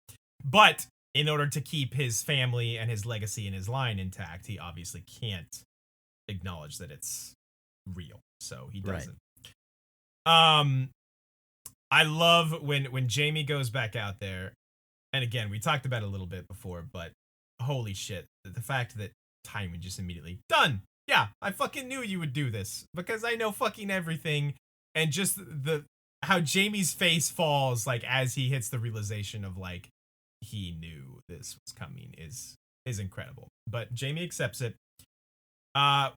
But in order to keep his family and his legacy and his line intact, he obviously can't acknowledge that it's real. So he doesn't. Right. I love when Jaime goes back out there, and again, we talked about it a little bit before, but holy shit, the fact that Tywin just immediately done. Yeah, I fucking knew you would do this because I know fucking everything, and just how Jaime's face falls like as he hits the realization of like he knew this was coming is incredible. But Jaime accepts it.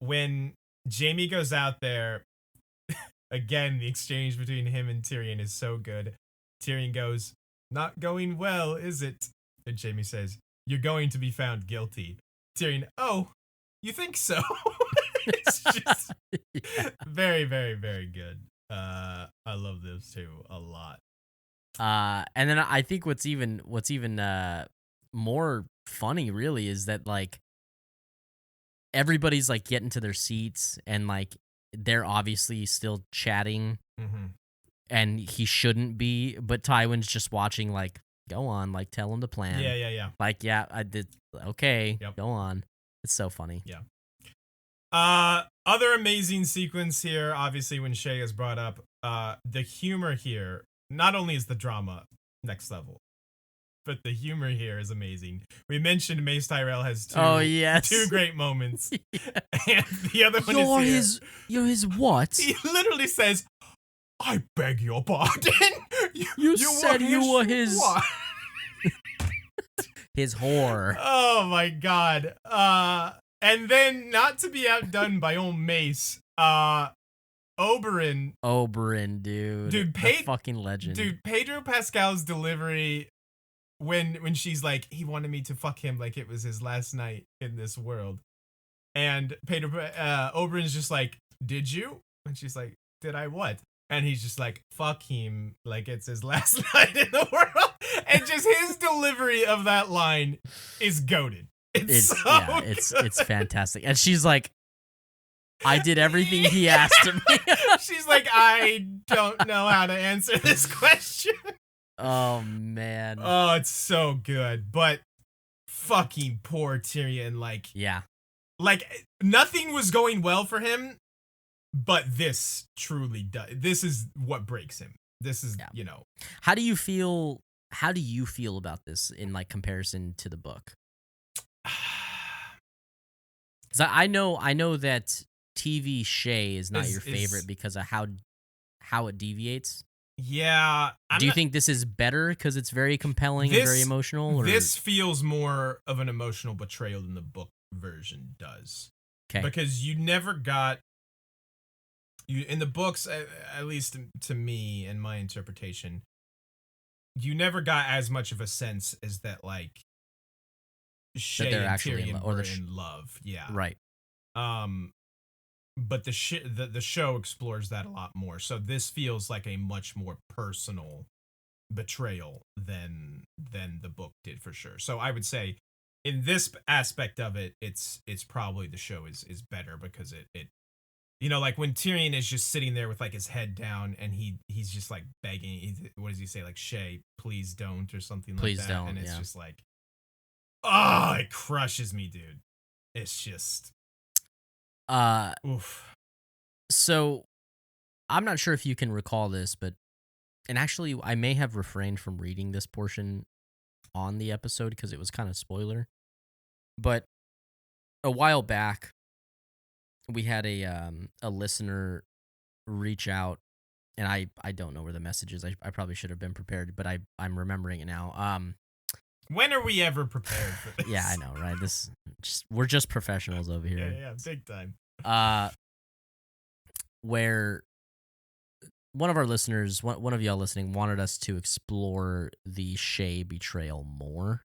When Jaime goes out there, again, the exchange between him and Tyrion is so good. Tyrion goes, "Not going well, is it?" And Jaime says, "You're going to be found guilty." Tyrion, "Oh, you think so?" It's just very, very, very good. I love those two a lot. And then I think what's even more funny really is that like everybody's like getting to their seats and like they're obviously still chatting, and he shouldn't be, but Tywin's just watching like, go on, like tell him the plan. Yeah. Like, yeah, I did. Okay, go on. It's so funny. Yeah. Other amazing sequence here, obviously when Shay is brought up, the humor here, not only is the drama next level, but the humor here is amazing. We mentioned Mace Tyrell has two great moments. And the other one is You're his what? He literally says, "I beg your pardon." You said you were his what? His whore. Oh my god. And then, not to be outdone by old Mace, Oberyn, dude, fucking legend. Dude, Pedro Pascal's delivery when she's like, he wanted me to fuck him like it was his last night in this world, and Oberyn's just like, did you? And she's like, did I what? And he's just like, fuck him like it's his last night in the world. And just his delivery of that line is goated. It's fantastic. And she's like, I did everything he asked of me. She's like, I don't know how to answer this question. Oh, man. Oh, it's so good. But fucking poor Tyrion. Like, yeah. Like, nothing was going well for him, but this truly does. This is what breaks him. This is, you know. How do you feel about this in, like, comparison to the book? Because I know that TV Shay is not your favorite because of how it deviates. Yeah. Do you think this is better because it's very compelling and very emotional? Or? This feels more of an emotional betrayal than the book version does. Okay. Because you never got in the books, at least to me and my interpretation, you never got as much of a sense as that, like, Shay and Tyrion were in love. Yeah. Right. But the show explores that a lot more. So this feels like a much more personal betrayal than the book did, for sure. So I would say in this aspect of it, it's probably the show is better because it you know, like when Tyrion is just sitting there with like his head down and he's just like begging. What does he say? Like, Shay, please don't, or something like that. Please don't. And it's just like, oh, it crushes me, dude. It's just, oof. So I'm not sure if you can recall this, and actually I may have refrained from reading this portion on the episode because it was kind of spoiler. But a while back, we had a listener reach out, and I don't know where the message is. I probably should have been prepared, but I'm remembering it now. When are we ever prepared for this? Yeah, I know, right? We're just professionals over here. Yeah, big time. Where one of our listeners, one of y'all listening, wanted us to explore the Shay betrayal more.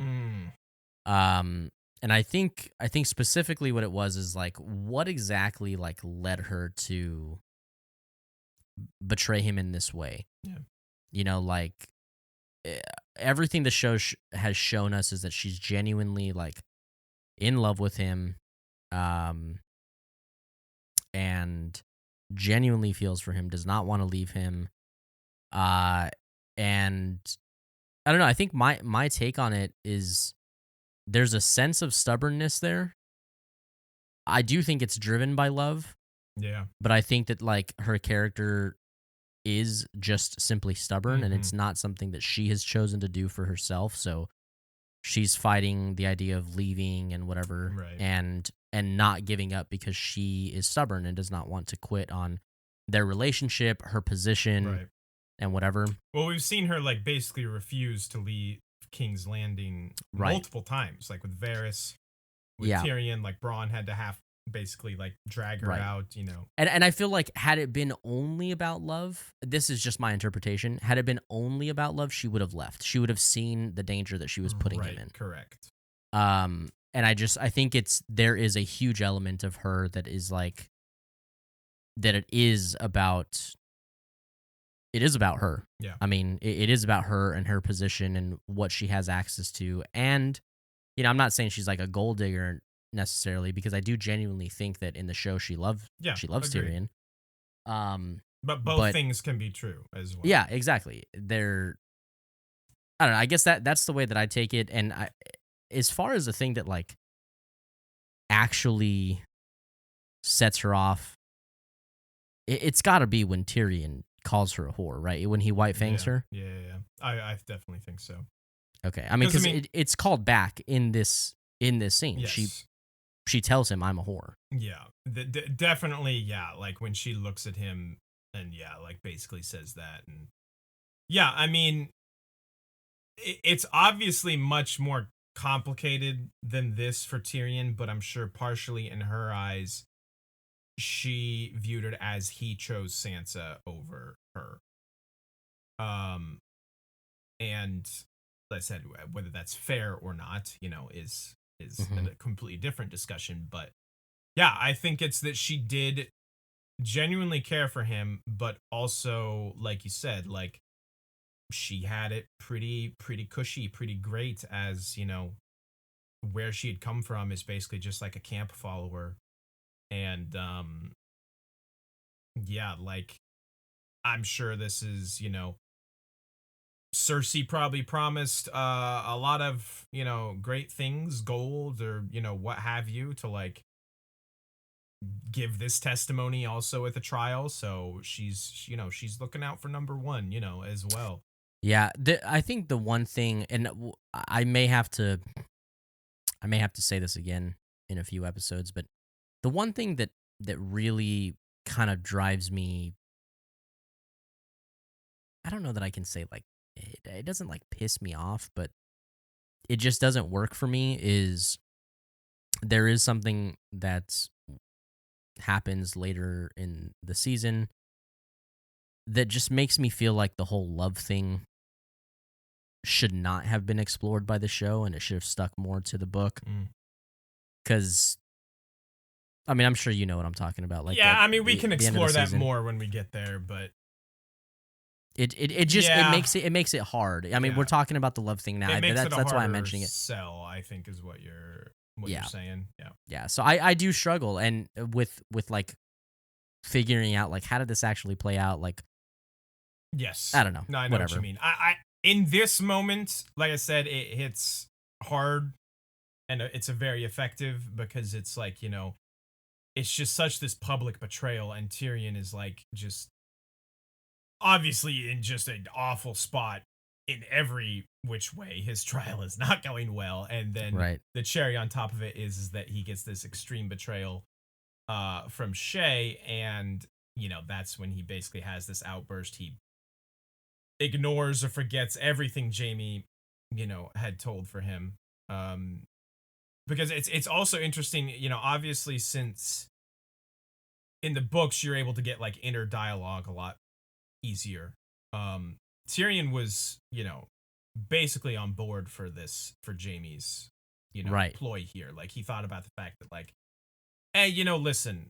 And I think specifically what it was is like, what exactly like led her to betray him in this way? Yeah. You know, like everything the show has shown us is that she's genuinely like in love with him, and genuinely feels for him, does not want to leave him. And I don't know. I think my take on it is there's a sense of stubbornness there. I do think it's driven by love. Yeah. But I think that like her character is just simply stubborn, and it's not something that she has chosen to do for herself. So she's fighting the idea of leaving and whatever, right, and not giving up because she is stubborn and does not want to quit on their relationship, her position, right, and whatever. Well, we've seen her like basically refuse to leave King's Landing multiple times, like with Varys, with Tyrion. Like Bronn had to basically like drag her out, you know. And I feel like had it been only about love, this is just my interpretation. Had it been only about love, she would have left. She would have seen the danger that she was putting him in. Correct. And I think there is a huge element of her that is like that it is about her. Yeah. I mean, it is about her and her position and what she has access to. And, you know, I'm not saying she's like a gold digger necessarily, because I do genuinely think that in the show she loves Tyrion. But both things can be true as well. Yeah, exactly. I don't know. I guess that's the way that I take it. And as far as the thing that like actually sets her off, it's got to be when Tyrion calls her a whore, right? When he white fangs her. Yeah. I definitely think so. Okay, I mean, because it's called back in this scene. Yes. She tells him, "I'm a whore." Yeah, definitely. Yeah, like when she looks at him and like basically says that, and I mean, it's obviously much more complicated than this for Tyrion, but I'm sure partially in her eyes, she viewed it as he chose Sansa over her. And like I said, whether that's fair or not, is a completely different discussion. But yeah, I think it's that she did genuinely care for him, but also, like you said, like she had it pretty cushy, pretty great, as where she had come from is basically just like a camp follower. And yeah, like I'm sure this is, Cersei probably promised a lot of, great things, gold, or what have you, to like give this testimony also at the trial. So she's looking out for number one, as well. Yeah, I think the one thing, and I may have to say this again in a few episodes, but the one thing that really kind of drives me, I don't know that I can say like it doesn't like piss me off, but it just doesn't work for me, is there is something that happens later in the season that just makes me feel like the whole love thing should not have been explored by the show, and it should have stuck more to the book. Because, I mean, I'm sure you know what I'm talking about. Like, yeah, I mean, we can explore that more when we get there, but it just it makes it hard. I mean, we're talking about the love thing now. That's why I'm mentioning it. Sell, I think, is what you're saying. Yeah. So I do struggle, and with like figuring out like how did this actually play out. Like, yes, I don't know. No, I know what you mean. I in this moment, like I said, it hits hard, and it's a very effective, because it's like, it's just such this public betrayal, and Tyrion is like just obviously in just an awful spot in every which way. His trial is not going well, and then the cherry on top of it is that he gets this extreme betrayal from Shay, and that's when he basically has this outburst. He ignores or forgets everything Jaime had told for him, because it's also interesting, obviously, since in the books you're able to get like inner dialogue a lot easier. Tyrion was, basically on board for this, for Jaime's, ploy here. Like, he thought about the fact that, like, hey, listen,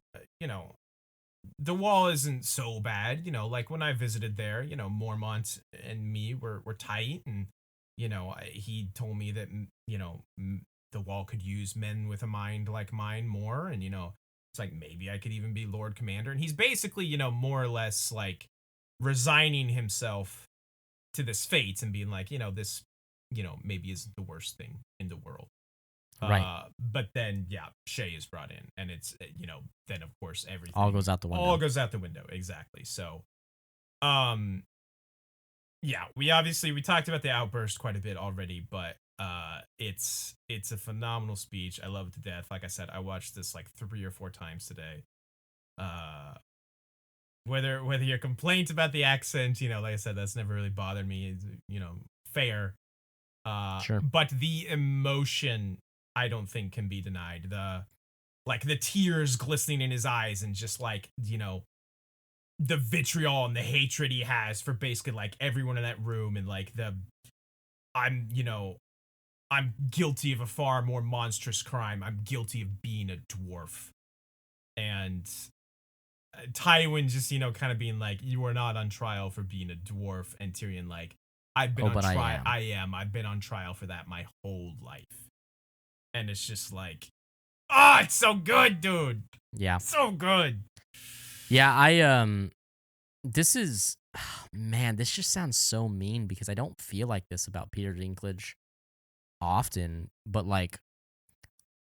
the wall isn't so bad. Like when I visited there, Mormont and me were tight, and he told me that the wall could use men with a mind like mine more, and it's like maybe I could even be Lord Commander. And he's basically more or less like resigning himself to this fate and being like, this maybe isn't the worst thing in the world. Right. But then, Shay is brought in, and it's, then of course everything all goes out the window. All goes out the window. Exactly. So, we talked about the outburst quite a bit already, but it's a phenomenal speech. I love it to death. Like I said, I watched this like 3 or 4 times today. Whether your complaints about the accent, like I said, that's never really bothered me. Fair. Sure. But the emotion, I don't think, can be denied. The tears glistening in his eyes, and just like, the vitriol and the hatred he has for basically like everyone in that room, and like I'm guilty of a far more monstrous crime. I'm guilty of being a dwarf. And Tywin just, kind of being like, you are not on trial for being a dwarf. And Tyrion like, I've been on trial. I am. I've been on trial for that my whole life. And it's just like, it's so good, dude. Yeah. So good. Yeah, this is, man, this just sounds so mean, because I don't feel like this about Peter Dinklage often, but like,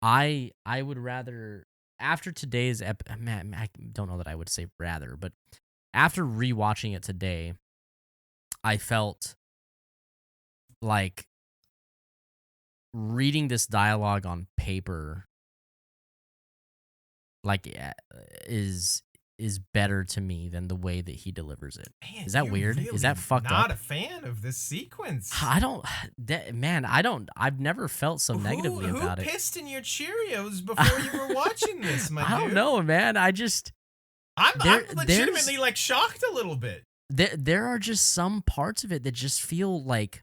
I would rather, after today's man, I don't know that I would say rather, but after rewatching it today, I felt like reading this dialogue on paper like is better to me than the way that he delivers it. Man, is that weird? Really is that fucked not up? Not a fan of this sequence. I've never felt so negatively about it. Who pissed in your Cheerios before you were watching this, my dude? I don't know, man. I'm legitimately like shocked a little bit. There are just some parts of it that just feel like,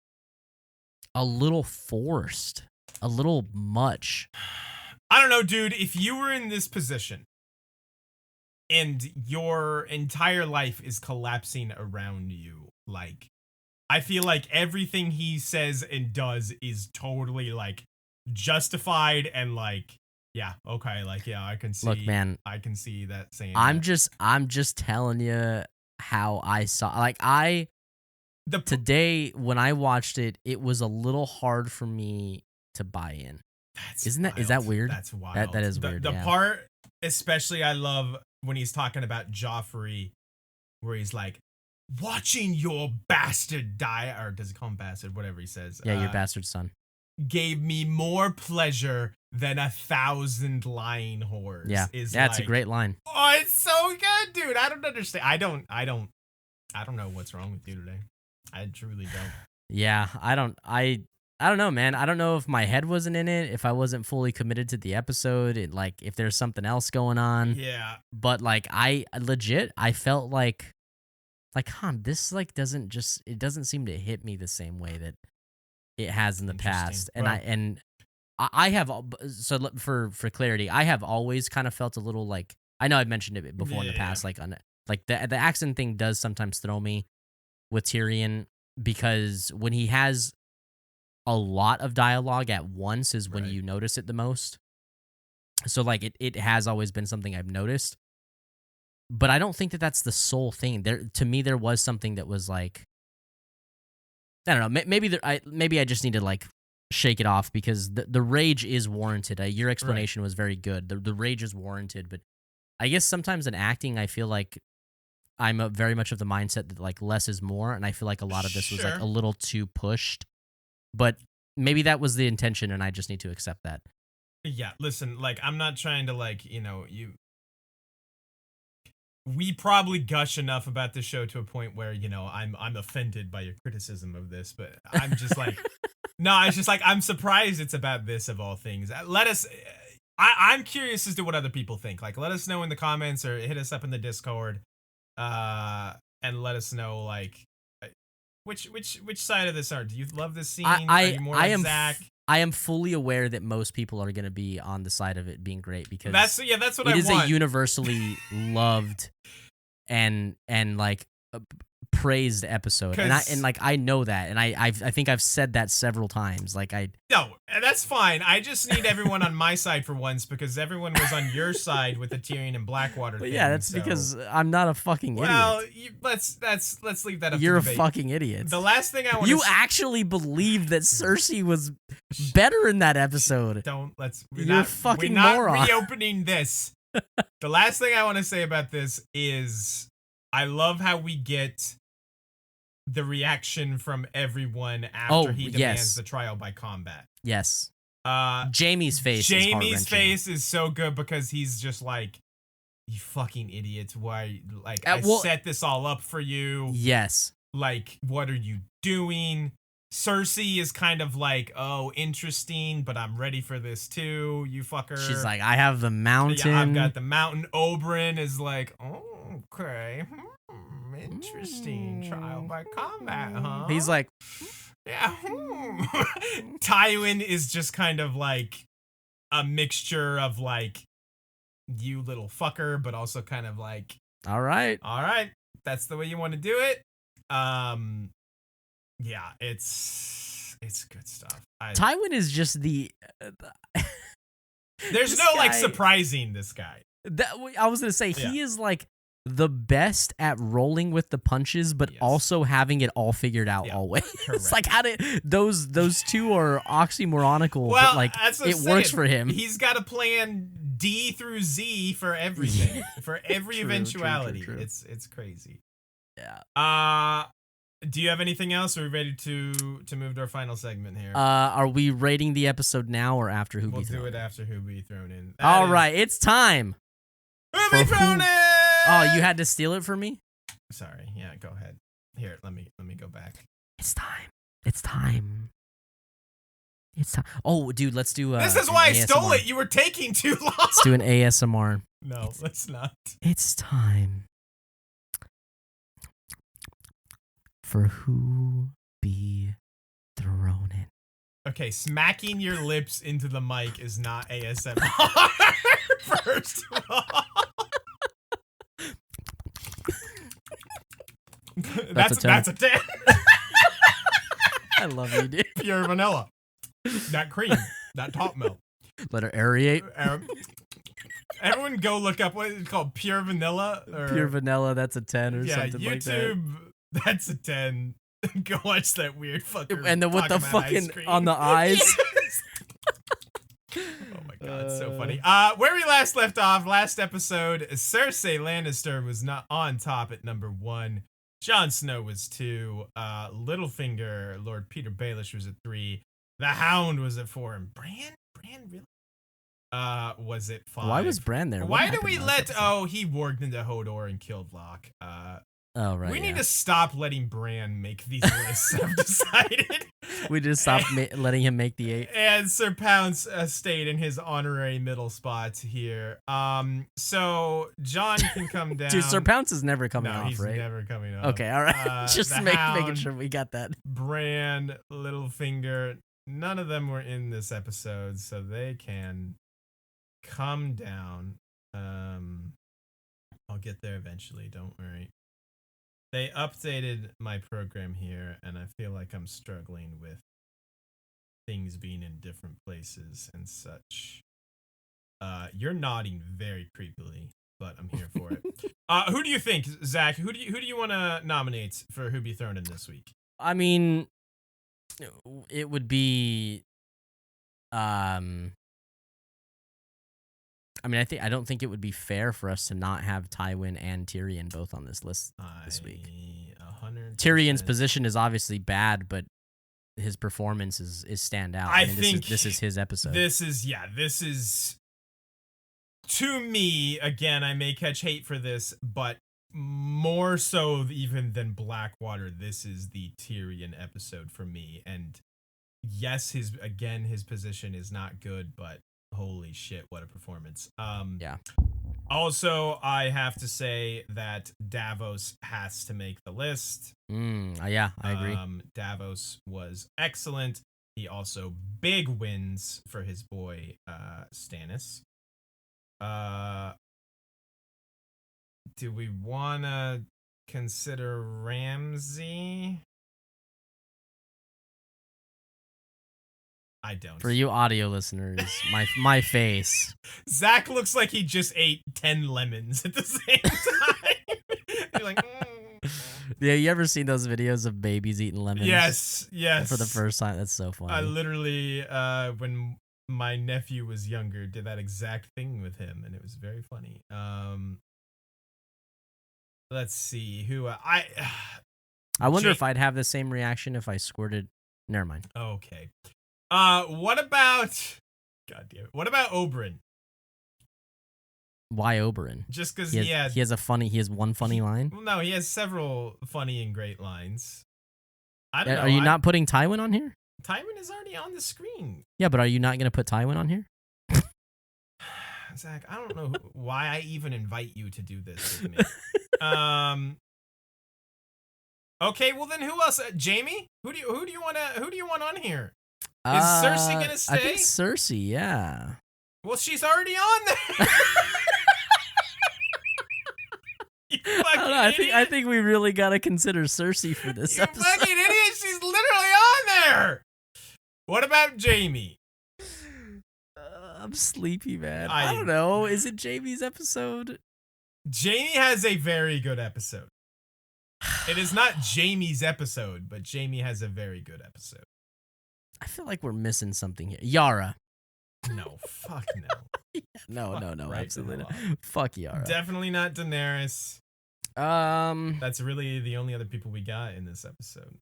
a little forced, a little much. I don't know, dude. If you were in this position and your entire life is collapsing around you, like, I feel like everything he says and does is totally like justified and like, yeah, okay, like, yeah, I can see. Look, man, I can see that saying. I'm just telling you how I saw. Like, today when I watched it, it was a little hard for me to buy in. Is that weird? That's wild. That is weird. The part, especially, I love when he's talking about Joffrey, where he's like, watching your bastard die, or does he call him bastard? Whatever he says. Yeah, your bastard son. Gave me more pleasure than 1,000 lying whores. Yeah, it's a great line. Oh, it's so good, dude. I don't understand. I don't know what's wrong with you today. I truly don't. Yeah, I don't know, man. I don't know if my head wasn't in it, if I wasn't fully committed to the episode, if there's something else going on. Yeah. But like, I felt like this like doesn't seem to hit me the same way that it has in the past. And I have, so for clarity, I have always kind of felt a little like, I know I've mentioned it before in the past, like the accent thing does sometimes throw me with Tyrion, because when he has a lot of dialogue at once is when you notice it the most. So like it has always been something I've noticed, but I don't think that that's the sole thing. To me, there was something that was like, I don't know. Maybe I just need to like shake it off, because the rage is warranted. Your explanation was very good. The rage is warranted, but I guess sometimes in acting, I feel like I'm very much of the mindset that like less is more, and I feel like a lot of this was like a little too pushed. But maybe that was the intention, and I just need to accept that. Yeah, listen, like, I'm not trying to, like, we probably gush enough about this show to a point where, I'm offended by your criticism of this, but I'm just like, no, it's just like, I'm surprised it's about this of all things. I'm curious as to what other people think. Like, let us know in the comments or hit us up in the Discord, and let us know, like, which side of this are. Do you love this scene? Are you more like Zach? I am fully aware that most people are going to be on the side of it being great, because that's what I want. It is a universally loved and like praised episode, and I know that, and I think I've said that several times. No, that's fine. I just need everyone on my side for once, because everyone was on your side with the Tyrion and Blackwater thing. Yeah, that's because I'm not a fucking idiot. Well, let's leave that up. You're to a debate. Fucking idiot. The last thing I want you actually believe that Cersei was better in that episode. We're not moron. Reopening this. The last thing I want to say about this is I love how we get the reaction from everyone after he demands the trial by combat. Yes. Jaime's face is so good, because he's just like, you fucking idiots. Why? Like, I set this all up for you. Yes. Like, what are you doing? Cersei is kind of like, oh, interesting, but I'm ready for this too, you fucker. She's like, I have the mountain. Yeah, I've got the mountain. Oberyn is like, oh, okay. Interesting. Trial by combat, huh? He's like, yeah. Tywin is just kind of like a mixture of like, you little fucker, but also kind of like, all right, that's the way you want to do it. Yeah, it's good stuff. Tywin is just the there's no like surprising this guy. I was gonna say he is like the best at rolling with the punches, but also having it all figured out always. It's like, how did those two are oxymoronical, but like it works for him. He's got a plan D through Z for everything, for every eventuality. True. It's crazy. Yeah. Do you have anything else? Or are we ready to move to our final segment here? Are we rating the episode now or after Who Be Thrown? We'll do it after Who Be Thrown In. All right, it's time. Who Be Thrown In! Oh, you had to steal it from me? Sorry. Yeah, go ahead. Here, let me go back. It's time. It's time. It's time. Oh, dude, let's do This is why I stole it. You were taking too long. Let's do an ASMR. No, let's not. It's time for Who Be Thrown In. Okay, smacking your lips into the mic is not ASMR. First of all. That's a 10. I love you, dude. Pure vanilla. That cream. That top milk. Let her aerate. Everyone go look up what it's called. Pure vanilla? Pure vanilla, that's a 10 or something like that. YouTube, that's a 10. Go watch that weird fucker. And then with the fucking on the eyes. Oh my god, so funny. Where we last left off, last episode, Cersei Lannister was not on top at number 1. Jon Snow was 2. Littlefinger, Lord Peter Baelish was at 3. The Hound was at 4. And Bran really? Was it 5? Why was Bran there? Why do we let? Oh, he warged into Hodor and killed Locke. Oh right. We need to stop letting Bran make these lists. I've decided. We just stopped letting him make the 8. And Sir Pounce stayed in his honorary middle spot here. So Jon can come down. Dude, Sir Pounce is never coming off, he's right? Never coming off. Okay, all right. Just making sure we got that. Bran, Littlefinger, none of them were in this episode, so they can come down. I'll get there eventually, don't worry. They updated my program here, and I feel like I'm struggling with things being in different places and such. You're nodding very creepily, but I'm here for it. Who do you think, Zach? Who do you want to nominate for who be thrown in this week? I mean, it would be I don't think it would be fair for us to not have Tywin and Tyrion both on this list this week. 100%. Tyrion's position is obviously bad, but his performance is standout. I think this is his episode. This is to me, again, I may catch hate for this, but more so even than Blackwater, this is the Tyrion episode for me. And yes, his position is not good, but holy shit, what a performance. Yeah. Also, I have to say that Braavos has to make the list. Yeah, I agree. Braavos was excellent. He also big wins for his boy Stannis. Do we want to consider Ramsay? I don't. For you audio listeners, my face. Zach looks like he just ate 10 lemons at the same time. He's like, Yeah, you ever seen those videos of babies eating lemons? Yes. For the first time. That's so funny. I literally, when my nephew was younger, did that exact thing with him, and it was very funny. Let's see who I wonder if I'd have the same reaction if I squirted. Never mind. Okay. What about? God damn it. What about Oberyn? Why Oberyn? Just because he has one funny line. No, he has several funny and great lines. I don't know. Are you not putting Tywin on here? Tywin is already on the screen. Yeah, but are you not going to put Tywin on here? Zach, I don't know why I even invite you to do this with me. Okay, well then who else? Jamie? Who do you want on here? Is Cersei gonna stay? I think Cersei, yeah. Well, she's already on there. I think we really gotta consider Cersei for this episode. You fucking idiot! She's literally on there. What about Jamie? I'm sleepy, man. I don't know. Is it Jamie's episode? Jamie has a very good episode. It is not Jamie's episode, but Jamie has a very good episode. I feel like we're missing something here. Yara. No, fuck no. No, absolutely not. Fuck Yara. Definitely not Daenerys. That's really the only other people we got in this episode.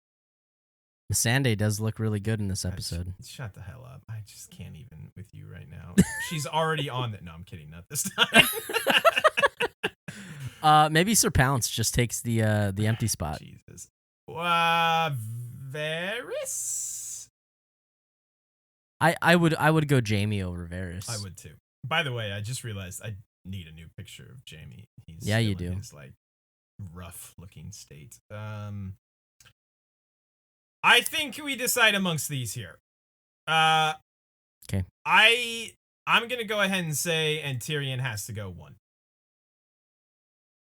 Missandei dost look really good in this episode. Shut the hell up. I just can't even with you right now. She's already on that. No, I'm kidding. Not this time. Maybe Sir Pounce just takes the empty spot. Jesus. Varys? I would go Jamie over Varys. I would too. By the way, I just realized I need a new picture of Jamie. He's you still do. In his like rough looking state. I think we decide amongst these here. Okay. I'm gonna go ahead and say, and Tyrion has to go 1.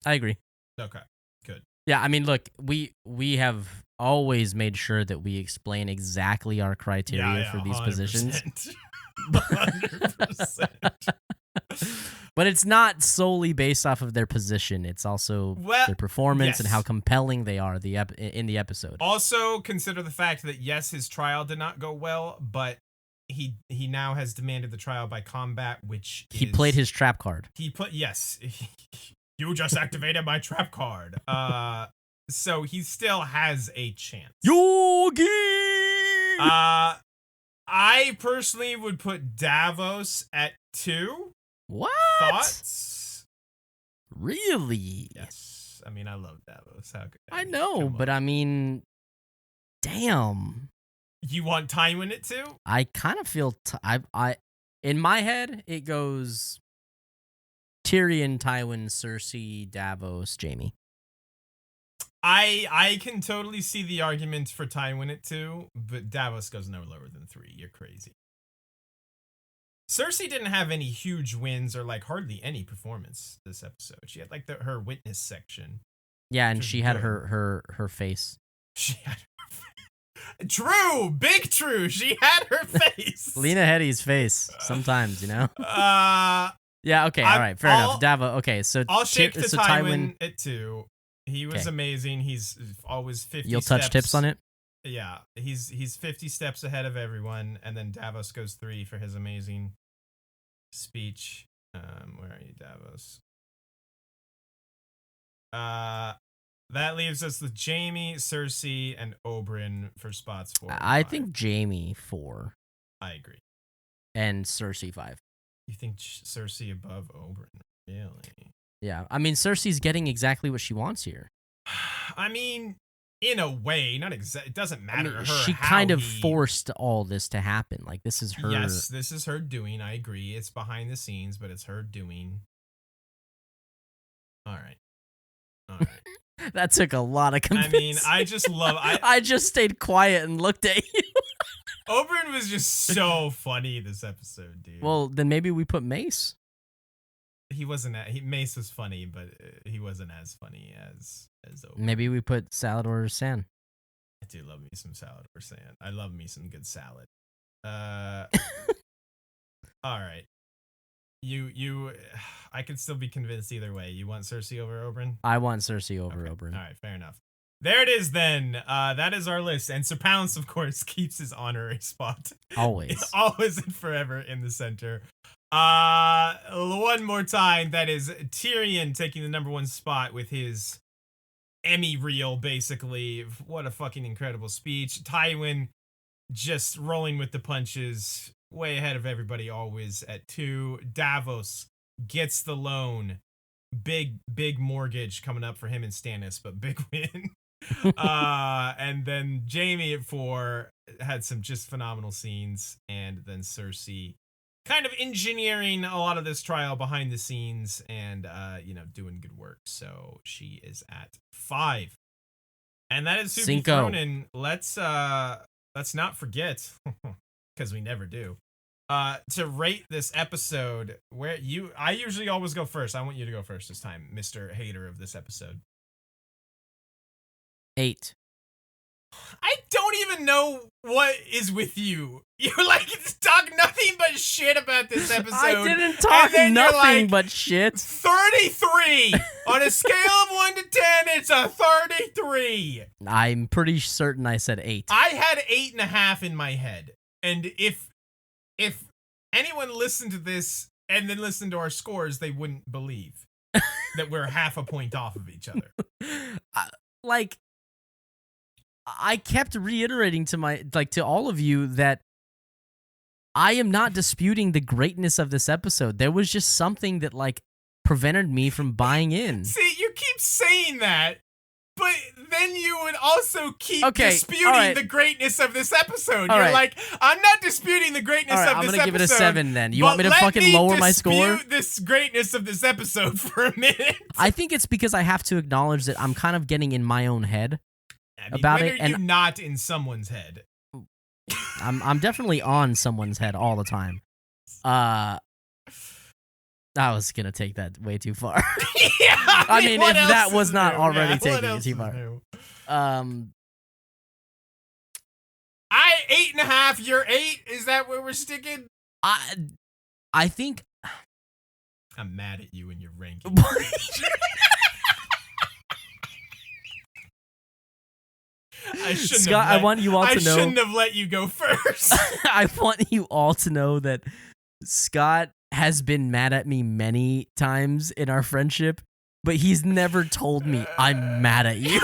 I agree. Okay, good. Yeah, I mean, look, we have always made sure that we explain exactly our criteria for these 100%. positions. 100%. But it's not solely based off of their position. It's also their performance and how compelling they are in the episode. Also, consider the fact that, yes, his trial did not go well, but he now has demanded the trial by combat, which he played his trap card. Yes. You just activated my trap card. So he still has a chance. Yogi! I personally would put Davos at 2. What? Thoughts? Really? Yes. I mean, I love Davos. I know, but I mean, damn. You want Tywin at 2? I kind of feel I in my head it goes Tyrion, Tywin, Cersei, Davos, Jaime. I can totally see the argument for Tywin at 2, but Davos goes no lower than 3. You're crazy. Cersei didn't have any huge wins or like hardly any performance this episode. She had like her witness section. Yeah, and she had her face. She had her True, big true. She had her face. Lena Headey's face. Sometimes, you know. Yeah. Okay. All right. Fair enough. Davos. Okay. So I'll shake the Tywin at 2. He was amazing. He's always 50. You'll touch tips on it. Yeah, he's 50 steps ahead of everyone, and then Davos goes 3 for his amazing speech. Where are you, Davos? That leaves us with Jaime, Cersei, and Oberyn for spots 4. I think Jaime 4. I agree. And Cersei 5. You think Cersei above Oberyn? Really? Yeah. I mean, Cersei's getting exactly what she wants here. I mean, in a way, not exactly. It doesn't matter to her. She kind of forced all this to happen. Like, this is her. Yes, this is her doing. I agree. It's behind the scenes, but it's her doing. All right. That took a lot of convincing. I mean, I just love. I just stayed quiet and looked at you. Oberyn was just so funny this episode, dude. Well, then maybe we put Mace. He wasn't. Mace was funny, but he wasn't as funny as Oberyn. Maybe we put Salad San. I do love me some Salad San. I love me some good salad. All right. I could still be convinced either way. You want Cersei over Oberyn? I want Cersei over Oberyn. All right, fair enough. There it is then. That is our list. And Sir Pounce, of course, keeps his honorary spot. Always. Always and forever in the center. One more time, that is Tyrion taking the number 1 spot with his Emmy reel, basically. What a fucking incredible speech. Tywin just rolling with the punches, way ahead of everybody always at 2. Davos gets the loan. Big mortgage coming up for him and Stannis, but big win. And then Jaime at 4 had some just phenomenal scenes, and then Cersei kind of engineering a lot of this trial behind the scenes and doing good work. So she is at 5. And that is to be thrown in. Let's not forget, because we never do, to rate this episode. I usually always go first. I want you to go first this time, Mr. Hater of this episode. 8. I don't even know what is with you. You're like, talk nothing but shit about this episode. I didn't talk nothing but shit. 33. On a scale of 1 to 10, it's a 33. I'm pretty certain I said 8. I had 8.5 in my head. And if anyone listened to this and then listened to our scores, they wouldn't believe that we're half a point off of each other. I kept reiterating to all of you that I am not disputing the greatness of this episode. There was just something that prevented me from buying in. See, you keep saying that, but then you would also keep disputing the greatness of this episode. You're like, I'm not disputing the greatness of this episode. I'm going to give it a 7 then. You want me to fucking lower my score? Let me dispute this greatness of this episode for a minute. I think it's because I have to acknowledge that I'm kind of getting in my own head. When are you not in someone's head? I'm definitely on someone's head all the time. I was gonna take that way too far. Yeah, I mean, if that was not new? already Yeah, taking it too far. New? 8.5. You're 8. Is that where we're sticking? I think I'm mad at you and your ranking. Scott, I want you all to know. I shouldn't have let you go first. I want you all to know that Scott has been mad at me many times in our friendship, but he's never told me I'm mad at you.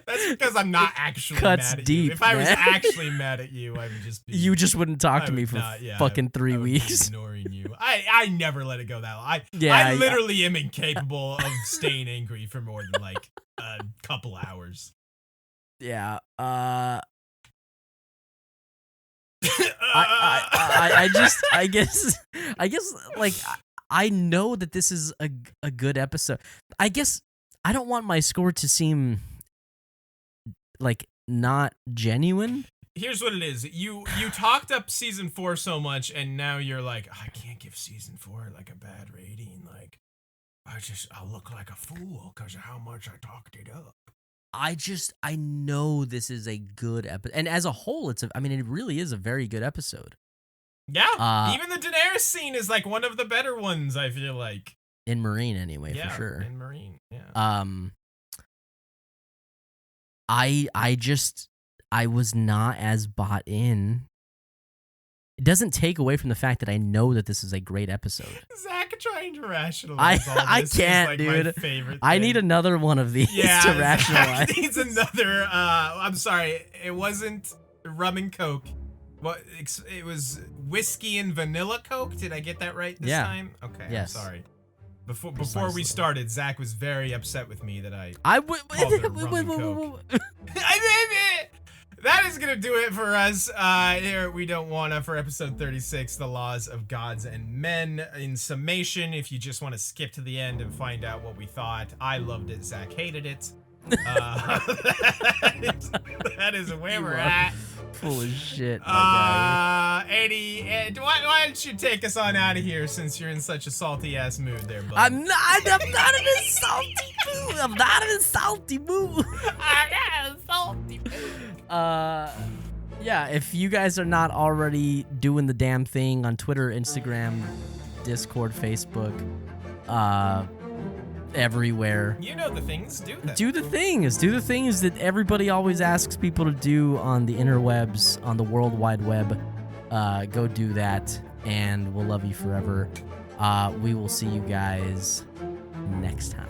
That's because I'm not actually Cuts mad at deep, you. If I was man. actually mad at you, I would just be... You just wouldn't talk to me for fucking 3 weeks. Ignoring you. I never let it go that long. I literally am incapable of staying angry for more than like a couple hours. Yeah. I guess like I know that this is a good episode. I guess I don't want my score to seem like not genuine. Here's what it is. You talked up season 4 so much, and now you're like, I can't give season 4 like a bad rating. Like, I'll look like a fool because of how much I talked it up. I know this is a good episode, and as a whole, it really is a very good episode. Yeah, even the Daenerys scene is like one of the better ones. I feel like in Meereen, anyway, for sure. In Meereen, yeah. I was not as bought in. It doesn't take away from the fact that I know that this is a great episode. Zach trying to rationalize all this I can't, like dude. My favorite thing. I need another one of these to rationalize. Zach needs another. I'm sorry, it wasn't rum and coke. What? It was whiskey and vanilla Coke. Did I get that right this time? Okay, yes. I'm sorry. Before we started, Zach was very upset with me that I called it rum and coke. That is gonna do it for us here. We don't wanna for episode 36, the laws of gods and men. In summation, if you just want to skip to the end and find out what we thought, I loved it. Zach hated it. That is where we're at. Full of shit, my guy. Eddie, why don't you take us on out of here since you're in such a salty ass mood there, bud? I'm not in a salty mood. I'm not in a salty mood. I got a salty mood. Yeah, if you guys are not already doing the damn thing on Twitter, Instagram, Discord, Facebook, everywhere. You know the things. Do them. Do the things. Do the things that everybody always asks people to do on the interwebs, on the World Wide Web. Go do that, and we'll love you forever. We will see you guys next time.